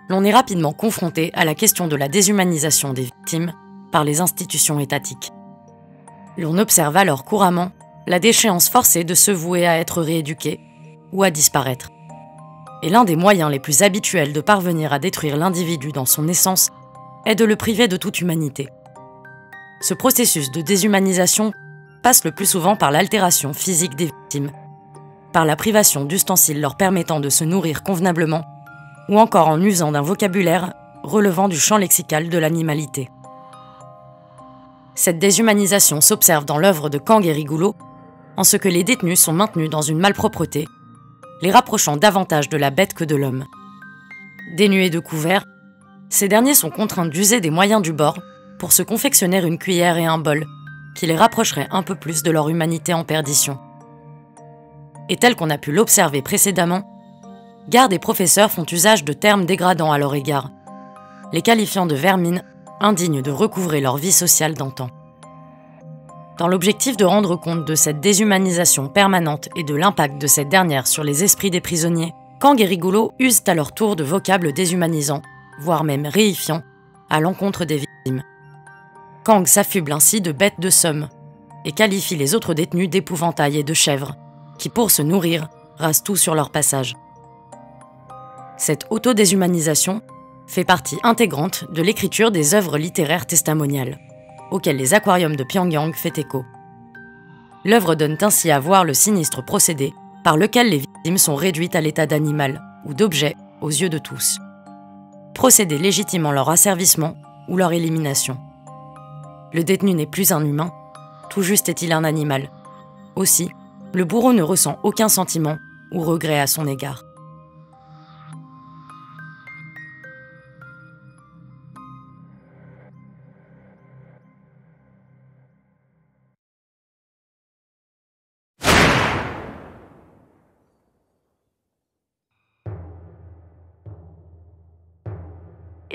l'on est rapidement confronté à la question de la déshumanisation des victimes par les institutions étatiques. L'on observe alors couramment la déchéance forcée de se vouer à être rééduqué ou à disparaître. Et l'un des moyens les plus habituels de parvenir à détruire l'individu dans son essence est de le priver de toute humanité. Ce processus de déshumanisation passe le plus souvent par l'altération physique des victimes, par la privation d'ustensiles leur permettant de se nourrir convenablement, ou encore en usant d'un vocabulaire relevant du champ lexical de l'animalité. Cette déshumanisation s'observe dans l'œuvre de Kang et Rigoulo, en ce que les détenus sont maintenus dans une malpropreté, les rapprochant davantage de la bête que de l'homme. Dénués de couverts, ces derniers sont contraints d'user des moyens du bord pour se confectionner une cuillère et un bol, qui les rapprocheraient un peu plus de leur humanité en perdition. Et tel qu'on a pu l'observer précédemment, gardes et professeurs font usage de termes dégradants à leur égard, les qualifiant de vermines indignes de recouvrer leur vie sociale d'antan. Dans l'objectif de rendre compte de cette déshumanisation permanente et de l'impact de cette dernière sur les esprits des prisonniers, Kang et Rigoulo usent à leur tour de vocables déshumanisants, voire même réifiants, à l'encontre des victimes. Kang s'affuble ainsi de bêtes de somme et qualifie les autres détenus d'épouvantails et de chèvres, qui, pour se nourrir, rasent tout sur leur passage. Cette autodéshumanisation fait partie intégrante de l'écriture des œuvres littéraires testimoniales, auxquelles les aquariums de Pyongyang fait écho. L'œuvre donne ainsi à voir le sinistre procédé par lequel les victimes sont réduites à l'état d'animal ou d'objet aux yeux de tous. Procédé légitimant leur asservissement ou leur élimination. Le détenu n'est plus un humain, tout juste est-il un animal. Aussi, le bourreau ne ressent aucun sentiment ou regret à son égard.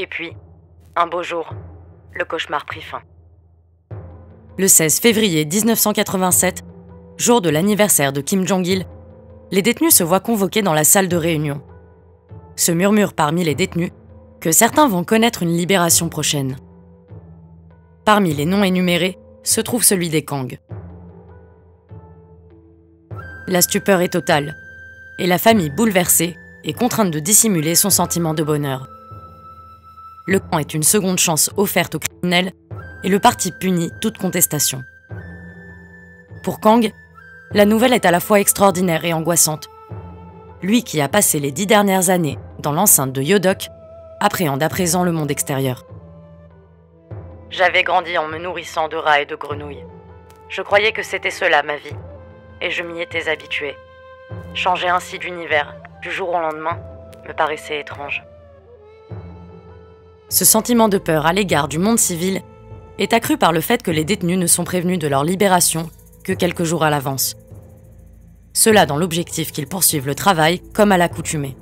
Et puis, un beau jour, le cauchemar prit fin. Le 16 février 1987, jour de l'anniversaire de Kim Jong-il, les détenus se voient convoqués dans la salle de réunion. Se murmure parmi les détenus que certains vont connaître une libération prochaine. Parmi les noms énumérés se trouve celui des Kang. La stupeur est totale, et la famille bouleversée est contrainte de dissimuler son sentiment de bonheur. Le camp est une seconde chance offerte aux criminels et le parti punit toute contestation. Pour Kang, la nouvelle est à la fois extraordinaire et angoissante. Lui qui a passé les 10 dernières années dans l'enceinte de Yodok appréhende à présent le monde extérieur. J'avais grandi en me nourrissant de rats et de grenouilles. Je croyais que c'était cela ma vie, et je m'y étais habitué. Changer ainsi d'univers du jour au lendemain, me paraissait étrange. Ce sentiment de peur à l'égard du monde civil est accru par le fait que les détenus ne sont prévenus de leur libération que quelques jours à l'avance. Cela dans l'objectif qu'ils poursuivent le travail comme à l'accoutumée,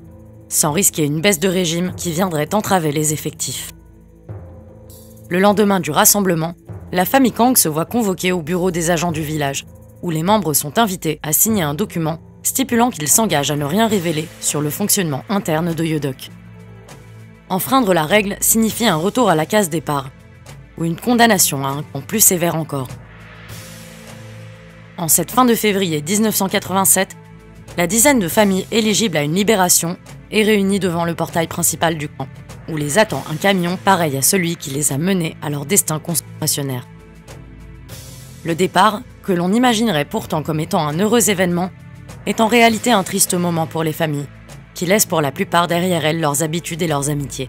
sans risquer une baisse de régime qui viendrait entraver les effectifs. Le lendemain du rassemblement, la famille Kang se voit convoquée au bureau des agents du village, où les membres sont invités à signer un document stipulant qu'ils s'engagent à ne rien révéler sur le fonctionnement interne de Yeodok. Enfreindre la règle signifie un retour à la case départ, ou une condamnation à un camp plus sévère encore. En cette fin de février 1987, la dizaine de familles éligibles à une libération est réunie devant le portail principal du camp, où les attend un camion pareil à celui qui les a menés à leur destin concentrationnaire. Le départ, que l'on imaginerait pourtant comme étant un heureux événement, est en réalité un triste moment pour les familles, qui laissent pour la plupart derrière elles leurs habitudes et leurs amitiés.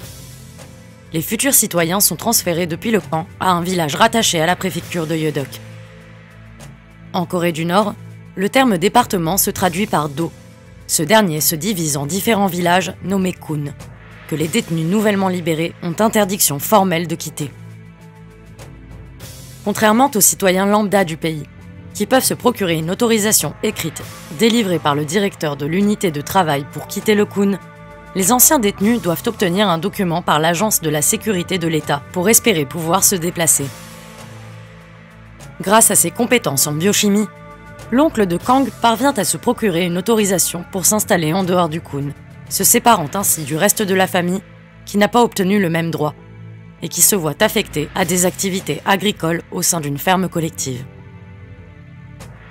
Les futurs citoyens sont transférés depuis le camp à un village rattaché à la préfecture de Yeodok. En Corée du Nord, le terme département se traduit par do. Ce dernier se divise en différents villages nommés kun, que les détenus nouvellement libérés ont interdiction formelle de quitter. Contrairement aux citoyens lambda du pays, qui peuvent se procurer une autorisation écrite délivrée par le directeur de l'unité de travail pour quitter le kun, les anciens détenus doivent obtenir un document par l'Agence de la sécurité de l'État pour espérer pouvoir se déplacer. Grâce à ses compétences en biochimie, l'oncle de Kang parvient à se procurer une autorisation pour s'installer en dehors du kun, se séparant ainsi du reste de la famille qui n'a pas obtenu le même droit et qui se voit affecté à des activités agricoles au sein d'une ferme collective.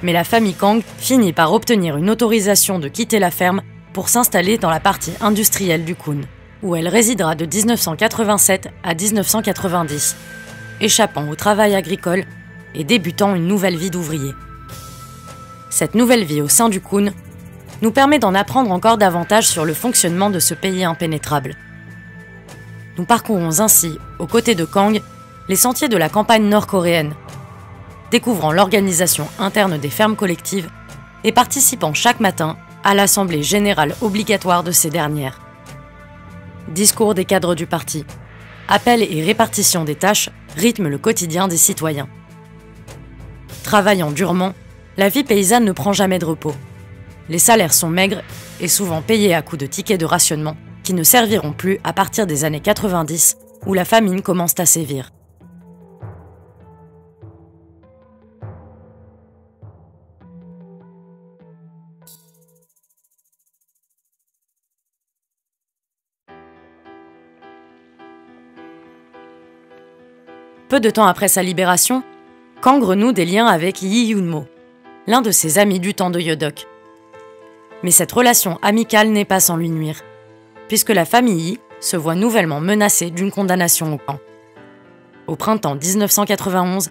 Mais la famille Kang finit par obtenir une autorisation de quitter la ferme pour s'installer dans la partie industrielle du kun, où elle résidera de 1987 à 1990, échappant au travail agricole et débutant une nouvelle vie d'ouvrier. Cette nouvelle vie au sein du kun nous permet d'en apprendre encore davantage sur le fonctionnement de ce pays impénétrable. Nous parcourons ainsi, aux côtés de Kang, les sentiers de la campagne nord-coréenne, découvrant l'organisation interne des fermes collectives et participant chaque matin à l'assemblée générale obligatoire de ces dernières. Discours des cadres du parti, appels et répartition des tâches rythment le quotidien des citoyens. Travaillant durement, la vie paysanne ne prend jamais de repos. Les salaires sont maigres et souvent payés à coups de tickets de rationnement qui ne serviront plus à partir des années 90 où la famine commence à sévir. Peu de temps après sa libération, Kang renoue des liens avec Yi Yoon-mo, l'un de ses amis du temps de Yeodok. Mais cette relation amicale n'est pas sans lui nuire, puisque la famille Yi se voit nouvellement menacée d'une condamnation au camp. Au printemps 1991,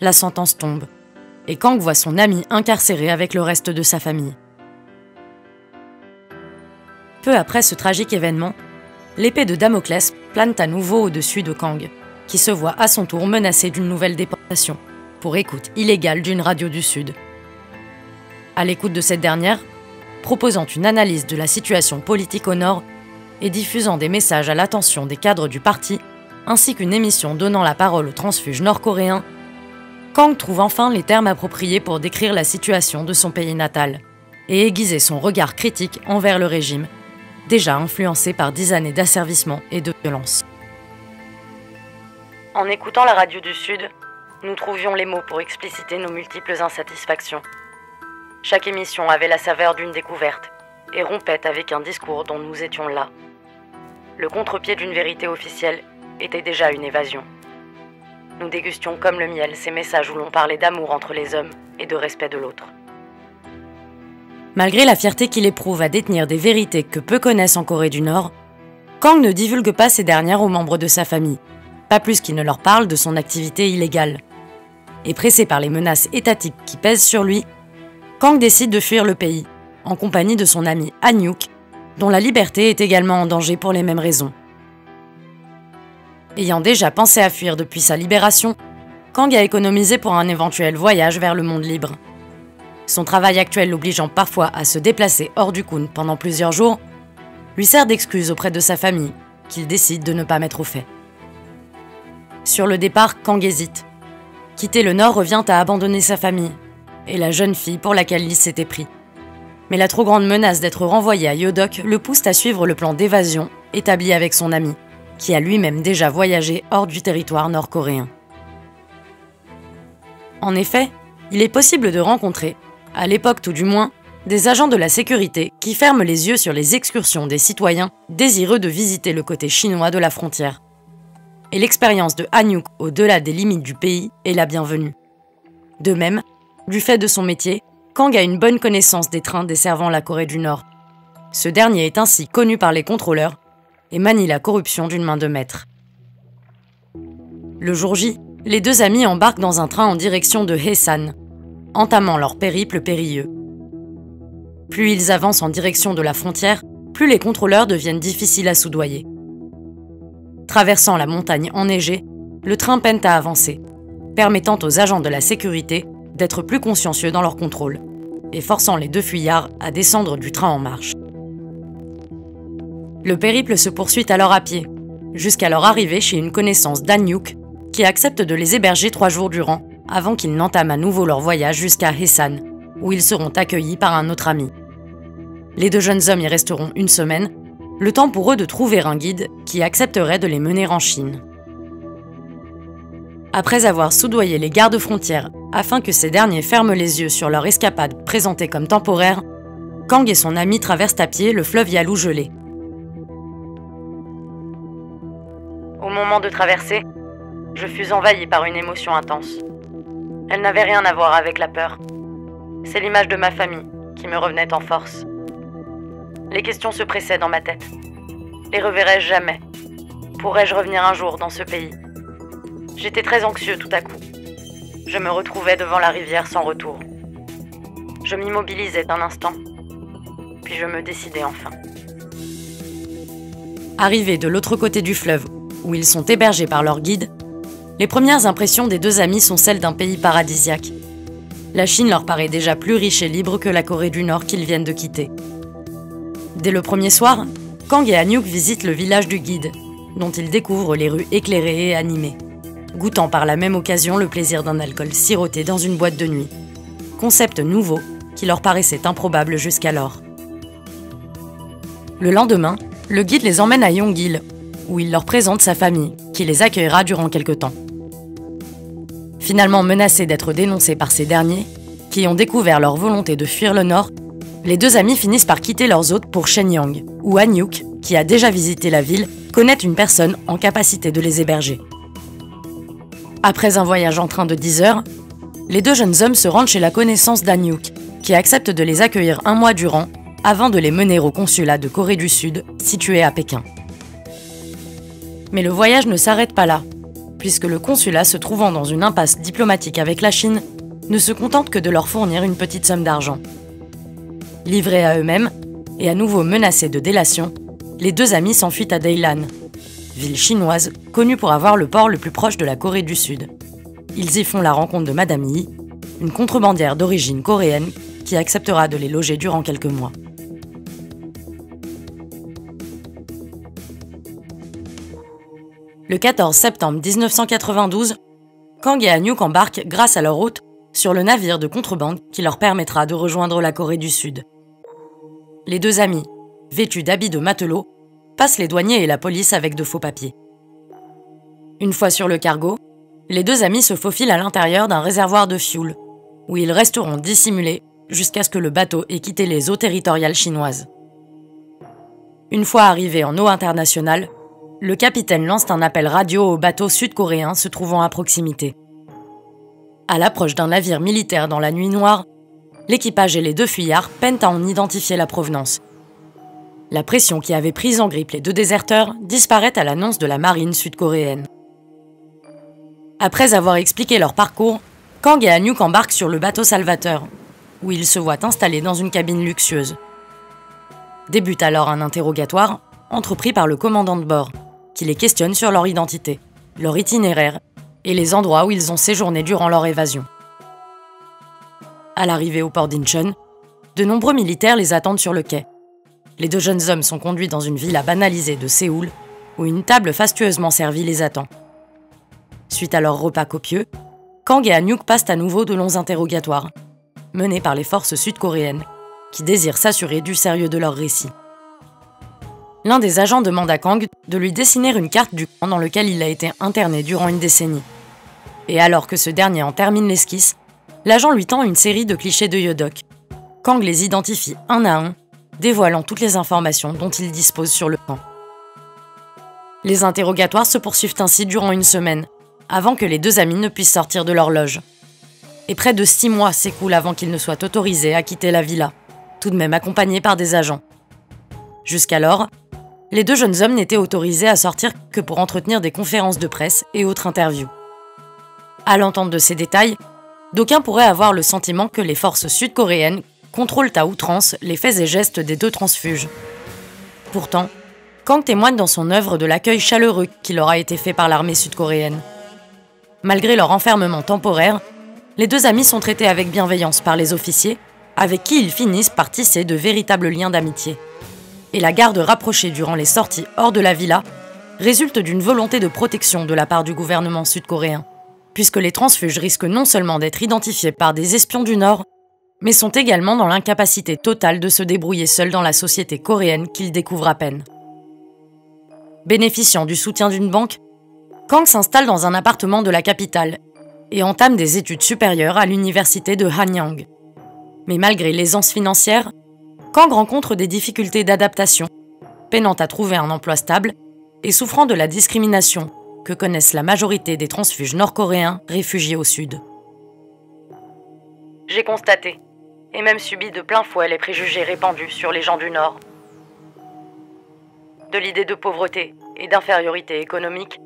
la sentence tombe, et Kang voit son ami incarcéré avec le reste de sa famille. Peu après ce tragique événement, l'épée de Damoclès plane à nouveau au-dessus de Kang, qui se voit à son tour menacé d'une nouvelle déportation, pour écoute illégale d'une radio du Sud. À l'écoute de cette dernière, proposant une analyse de la situation politique au Nord et diffusant des messages à l'attention des cadres du parti, ainsi qu'une émission donnant la parole aux transfuges nord-coréens, Kang trouve enfin les termes appropriés pour décrire la situation de son pays natal et aiguiser son regard critique envers le régime, déjà influencé par 10 années d'asservissement et de violence. En écoutant la radio du Sud, nous trouvions les mots pour expliciter nos multiples insatisfactions. Chaque émission avait la saveur d'une découverte et rompait avec un discours dont nous étions là. Le contre-pied d'une vérité officielle était déjà une évasion. Nous dégustions comme le miel ces messages où l'on parlait d'amour entre les hommes et de respect de l'autre. Malgré la fierté qu'il éprouve à détenir des vérités que peu connaissent en Corée du Nord, Kang ne divulgue pas ces dernières aux membres de sa famille, pas plus qu'il ne leur parle de son activité illégale. Et pressé par les menaces étatiques qui pèsent sur lui, Kang décide de fuir le pays, en compagnie de son ami Han-yuk, dont la liberté est également en danger pour les mêmes raisons. Ayant déjà pensé à fuir depuis sa libération, Kang a économisé pour un éventuel voyage vers le monde libre. son travail actuel l'obligeant parfois à se déplacer hors du Kun pendant plusieurs jours, lui sert d'excuse auprès de sa famille, qu'il décide de ne pas mettre au fait. Sur le départ, Kang hésite. Quitter le Nord revient à abandonner sa famille et la jeune fille pour laquelle il s'était pris. Mais la trop grande menace d'être renvoyé à Yodok le pousse à suivre le plan d'évasion établi avec son ami, qui a lui-même déjà voyagé hors du territoire nord-coréen. En effet, il est possible de rencontrer, à l'époque tout du moins, des agents de la sécurité qui ferment les yeux sur les excursions des citoyens désireux de visiter le côté chinois de la frontière. Et l'expérience de Han-hyuk au-delà des limites du pays est la bienvenue. De même, du fait de son métier, Kang a une bonne connaissance des trains desservant la Corée du Nord. Ce dernier est ainsi connu par les contrôleurs et manie la corruption d'une main de maître. Le jour J, les deux amis embarquent dans un train en direction de Haesan, entamant leur périple périlleux. Plus ils avancent en direction de la frontière, plus les contrôleurs deviennent difficiles à soudoyer. Traversant la montagne enneigée, le train peine à avancer, permettant aux agents de la sécurité d'être plus consciencieux dans leur contrôle, et forçant les deux fuyards à descendre du train en marche. Le périple se poursuit alors à pied, jusqu'à leur arrivée chez une connaissance d'Han-hyuk, qui accepte de les héberger 3 jours durant, avant qu'ils n'entament à nouveau leur voyage jusqu'à Haesan, où ils seront accueillis par un autre ami. Les deux jeunes hommes y resteront 1 semaine, le temps pour eux de trouver un guide qui accepterait de les mener en Chine. Après avoir soudoyé les gardes-frontières afin que ces derniers ferment les yeux sur leur escapade présentée comme temporaire, Kang et son ami traversent à pied le fleuve Yalu gelé. Au moment de traverser, je fus envahi par une émotion intense. Elle n'avait rien à voir avec la peur. C'est l'image de ma famille qui me revenait en force. Les questions se pressaient dans ma tête. Les reverrai-je jamais? Pourrais-je revenir un jour dans ce pays? J'étais très anxieux tout à coup. Je me retrouvais devant la rivière sans retour. Je m'immobilisais un instant, puis je me décidai enfin. Arrivés de l'autre côté du fleuve, où ils sont hébergés par leur guide, les premières impressions des deux amis sont celles d'un pays paradisiaque. La Chine leur paraît déjà plus riche et libre que la Corée du Nord qu'ils viennent de quitter. Dès le premier soir, Kang et Han-hyuk visitent le village du guide, dont ils découvrent les rues éclairées et animées, goûtant par la même occasion le plaisir d'un alcool siroté dans une boîte de nuit, concept nouveau qui leur paraissait improbable jusqu'alors. Le lendemain, le guide les emmène à Yonggil, où il leur présente sa famille, qui les accueillera durant quelque temps. Finalement menacés d'être dénoncés par ces derniers, qui ont découvert leur volonté de fuir le Nord, les deux amis finissent par quitter leurs hôtes pour Shenyang, où Han-hyuk, qui a déjà visité la ville, connaît une personne en capacité de les héberger. Après un voyage en train de 10 heures, les deux jeunes hommes se rendent chez la connaissance d'Han-hyuk, qui accepte de les accueillir 1 mois durant, avant de les mener au consulat de Corée du Sud, situé à Pékin. Mais le voyage ne s'arrête pas là, puisque le consulat, se trouvant dans une impasse diplomatique avec la Chine, ne se contente que de leur fournir une petite somme d'argent. Livrés à eux-mêmes, et à nouveau menacés de délation, les deux amis s'enfuient à Dailan, ville chinoise connue pour avoir le port le plus proche de la Corée du Sud. Ils y font la rencontre de Madame Yi, une contrebandière d'origine coréenne qui acceptera de les loger durant quelques mois. Le 14 septembre 1992, Kang et Han-hyuk embarquent, grâce à leur hôte, sur le navire de contrebande qui leur permettra de rejoindre la Corée du Sud. Les deux amis, vêtus d'habits de matelots, passent les douaniers et la police avec de faux papiers. Une fois sur le cargo, les deux amis se faufilent à l'intérieur d'un réservoir de fioul, où ils resteront dissimulés jusqu'à ce que le bateau ait quitté les eaux territoriales chinoises. Une fois arrivés en eau internationale, le capitaine lance un appel radio au bateau sud-coréen se trouvant à proximité. À l'approche d'un navire militaire dans la nuit noire, l'équipage et les deux fuyards peinent à en identifier la provenance. La pression qui avait pris en grippe les deux déserteurs disparaît à l'annonce de la marine sud-coréenne. Après avoir expliqué leur parcours, Kang et Han-hyuk embarquent sur le bateau Salvateur, où ils se voient installés dans une cabine luxueuse. Débute alors un interrogatoire, entrepris par le commandant de bord, qui les questionne sur leur identité, leur itinéraire et les endroits où ils ont séjourné durant leur évasion. À l'arrivée au port d'Incheon, de nombreux militaires les attendent sur le quai. Les deux jeunes hommes sont conduits dans une villa banalisée de Séoul, où une table fastueusement servie les attend. Suite à leur repas copieux, Kang et Han-hyuk passent à nouveau de longs interrogatoires, menés par les forces sud-coréennes, qui désirent s'assurer du sérieux de leur récit. L'un des agents demande à Kang de lui dessiner une carte du camp dans lequel il a été interné durant une décennie. Et alors que ce dernier en termine l'esquisse, l'agent lui tend une série de clichés de Yeodok. Kang les identifie un à un, dévoilant toutes les informations dont il dispose sur le camp. Les interrogatoires se poursuivent ainsi durant une semaine, avant que les deux amis ne puissent sortir de leur loge. Et près de 6 mois s'écoulent avant qu'ils ne soient autorisés à quitter la villa, tout de même accompagnés par des agents. Jusqu'alors, les deux jeunes hommes n'étaient autorisés à sortir que pour entretenir des conférences de presse et autres interviews. À l'entente de ces détails, d'aucuns pourraient avoir le sentiment que les forces sud-coréennes contrôlent à outrance les faits et gestes des deux transfuges. Pourtant, Kang témoigne dans son œuvre de l'accueil chaleureux qui leur a été fait par l'armée sud-coréenne. Malgré leur enfermement temporaire, les deux amis sont traités avec bienveillance par les officiers, avec qui ils finissent par tisser de véritables liens d'amitié. Et la garde rapprochée durant les sorties hors de la villa résulte d'une volonté de protection de la part du gouvernement sud-coréen, puisque les transfuges risquent non seulement d'être identifiés par des espions du Nord, mais sont également dans l'incapacité totale de se débrouiller seuls dans la société coréenne qu'ils découvrent à peine. Bénéficiant du soutien d'une banque, Kang s'installe dans un appartement de la capitale et entame des études supérieures à l'université de Hanyang. Mais malgré l'aisance financière, Kang rencontre des difficultés d'adaptation, peinant à trouver un emploi stable et souffrant de la discrimination que connaissent la majorité des transfuges nord-coréens réfugiés au Sud. J'ai constaté, et même subi de plein fouet les préjugés répandus sur les gens du Nord. De l'idée de pauvreté et d'infériorité économique,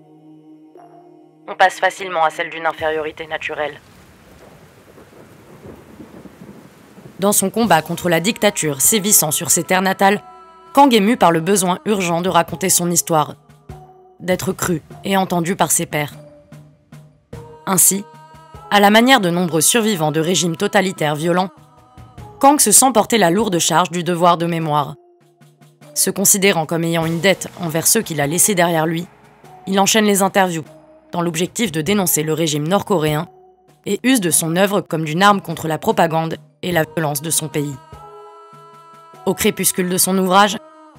on passe facilement à celle d'une infériorité naturelle. Dans son combat contre la dictature sévissant sur ses terres natales, Kang est mu par le besoin urgent de raconter son histoire, d'être cru et entendu par ses pairs. Ainsi, à la manière de nombreux survivants de régimes totalitaires violents, Kang se sent porter la lourde charge du devoir de mémoire. Se considérant comme ayant une dette envers ceux qu'il a laissés derrière lui, il enchaîne les interviews, dans l'objectif de dénoncer le régime nord-coréen, et use de son œuvre comme d'une arme contre la propagande et la violence de son pays. Au crépuscule de son ouvrage,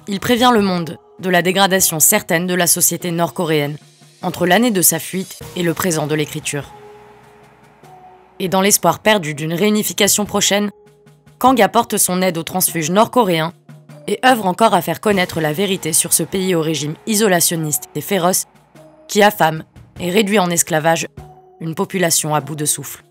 il prévient le monde de la dégradation certaine de la société nord-coréenne, entre l'année de sa fuite et le présent de l'écriture. Et dans l'espoir perdu d'une réunification prochaine, Kang apporte son aide aux transfuges nord-coréens et œuvre encore à faire connaître la vérité sur ce pays au régime isolationniste et féroce qui affame et réduit en esclavage une population à bout de souffle.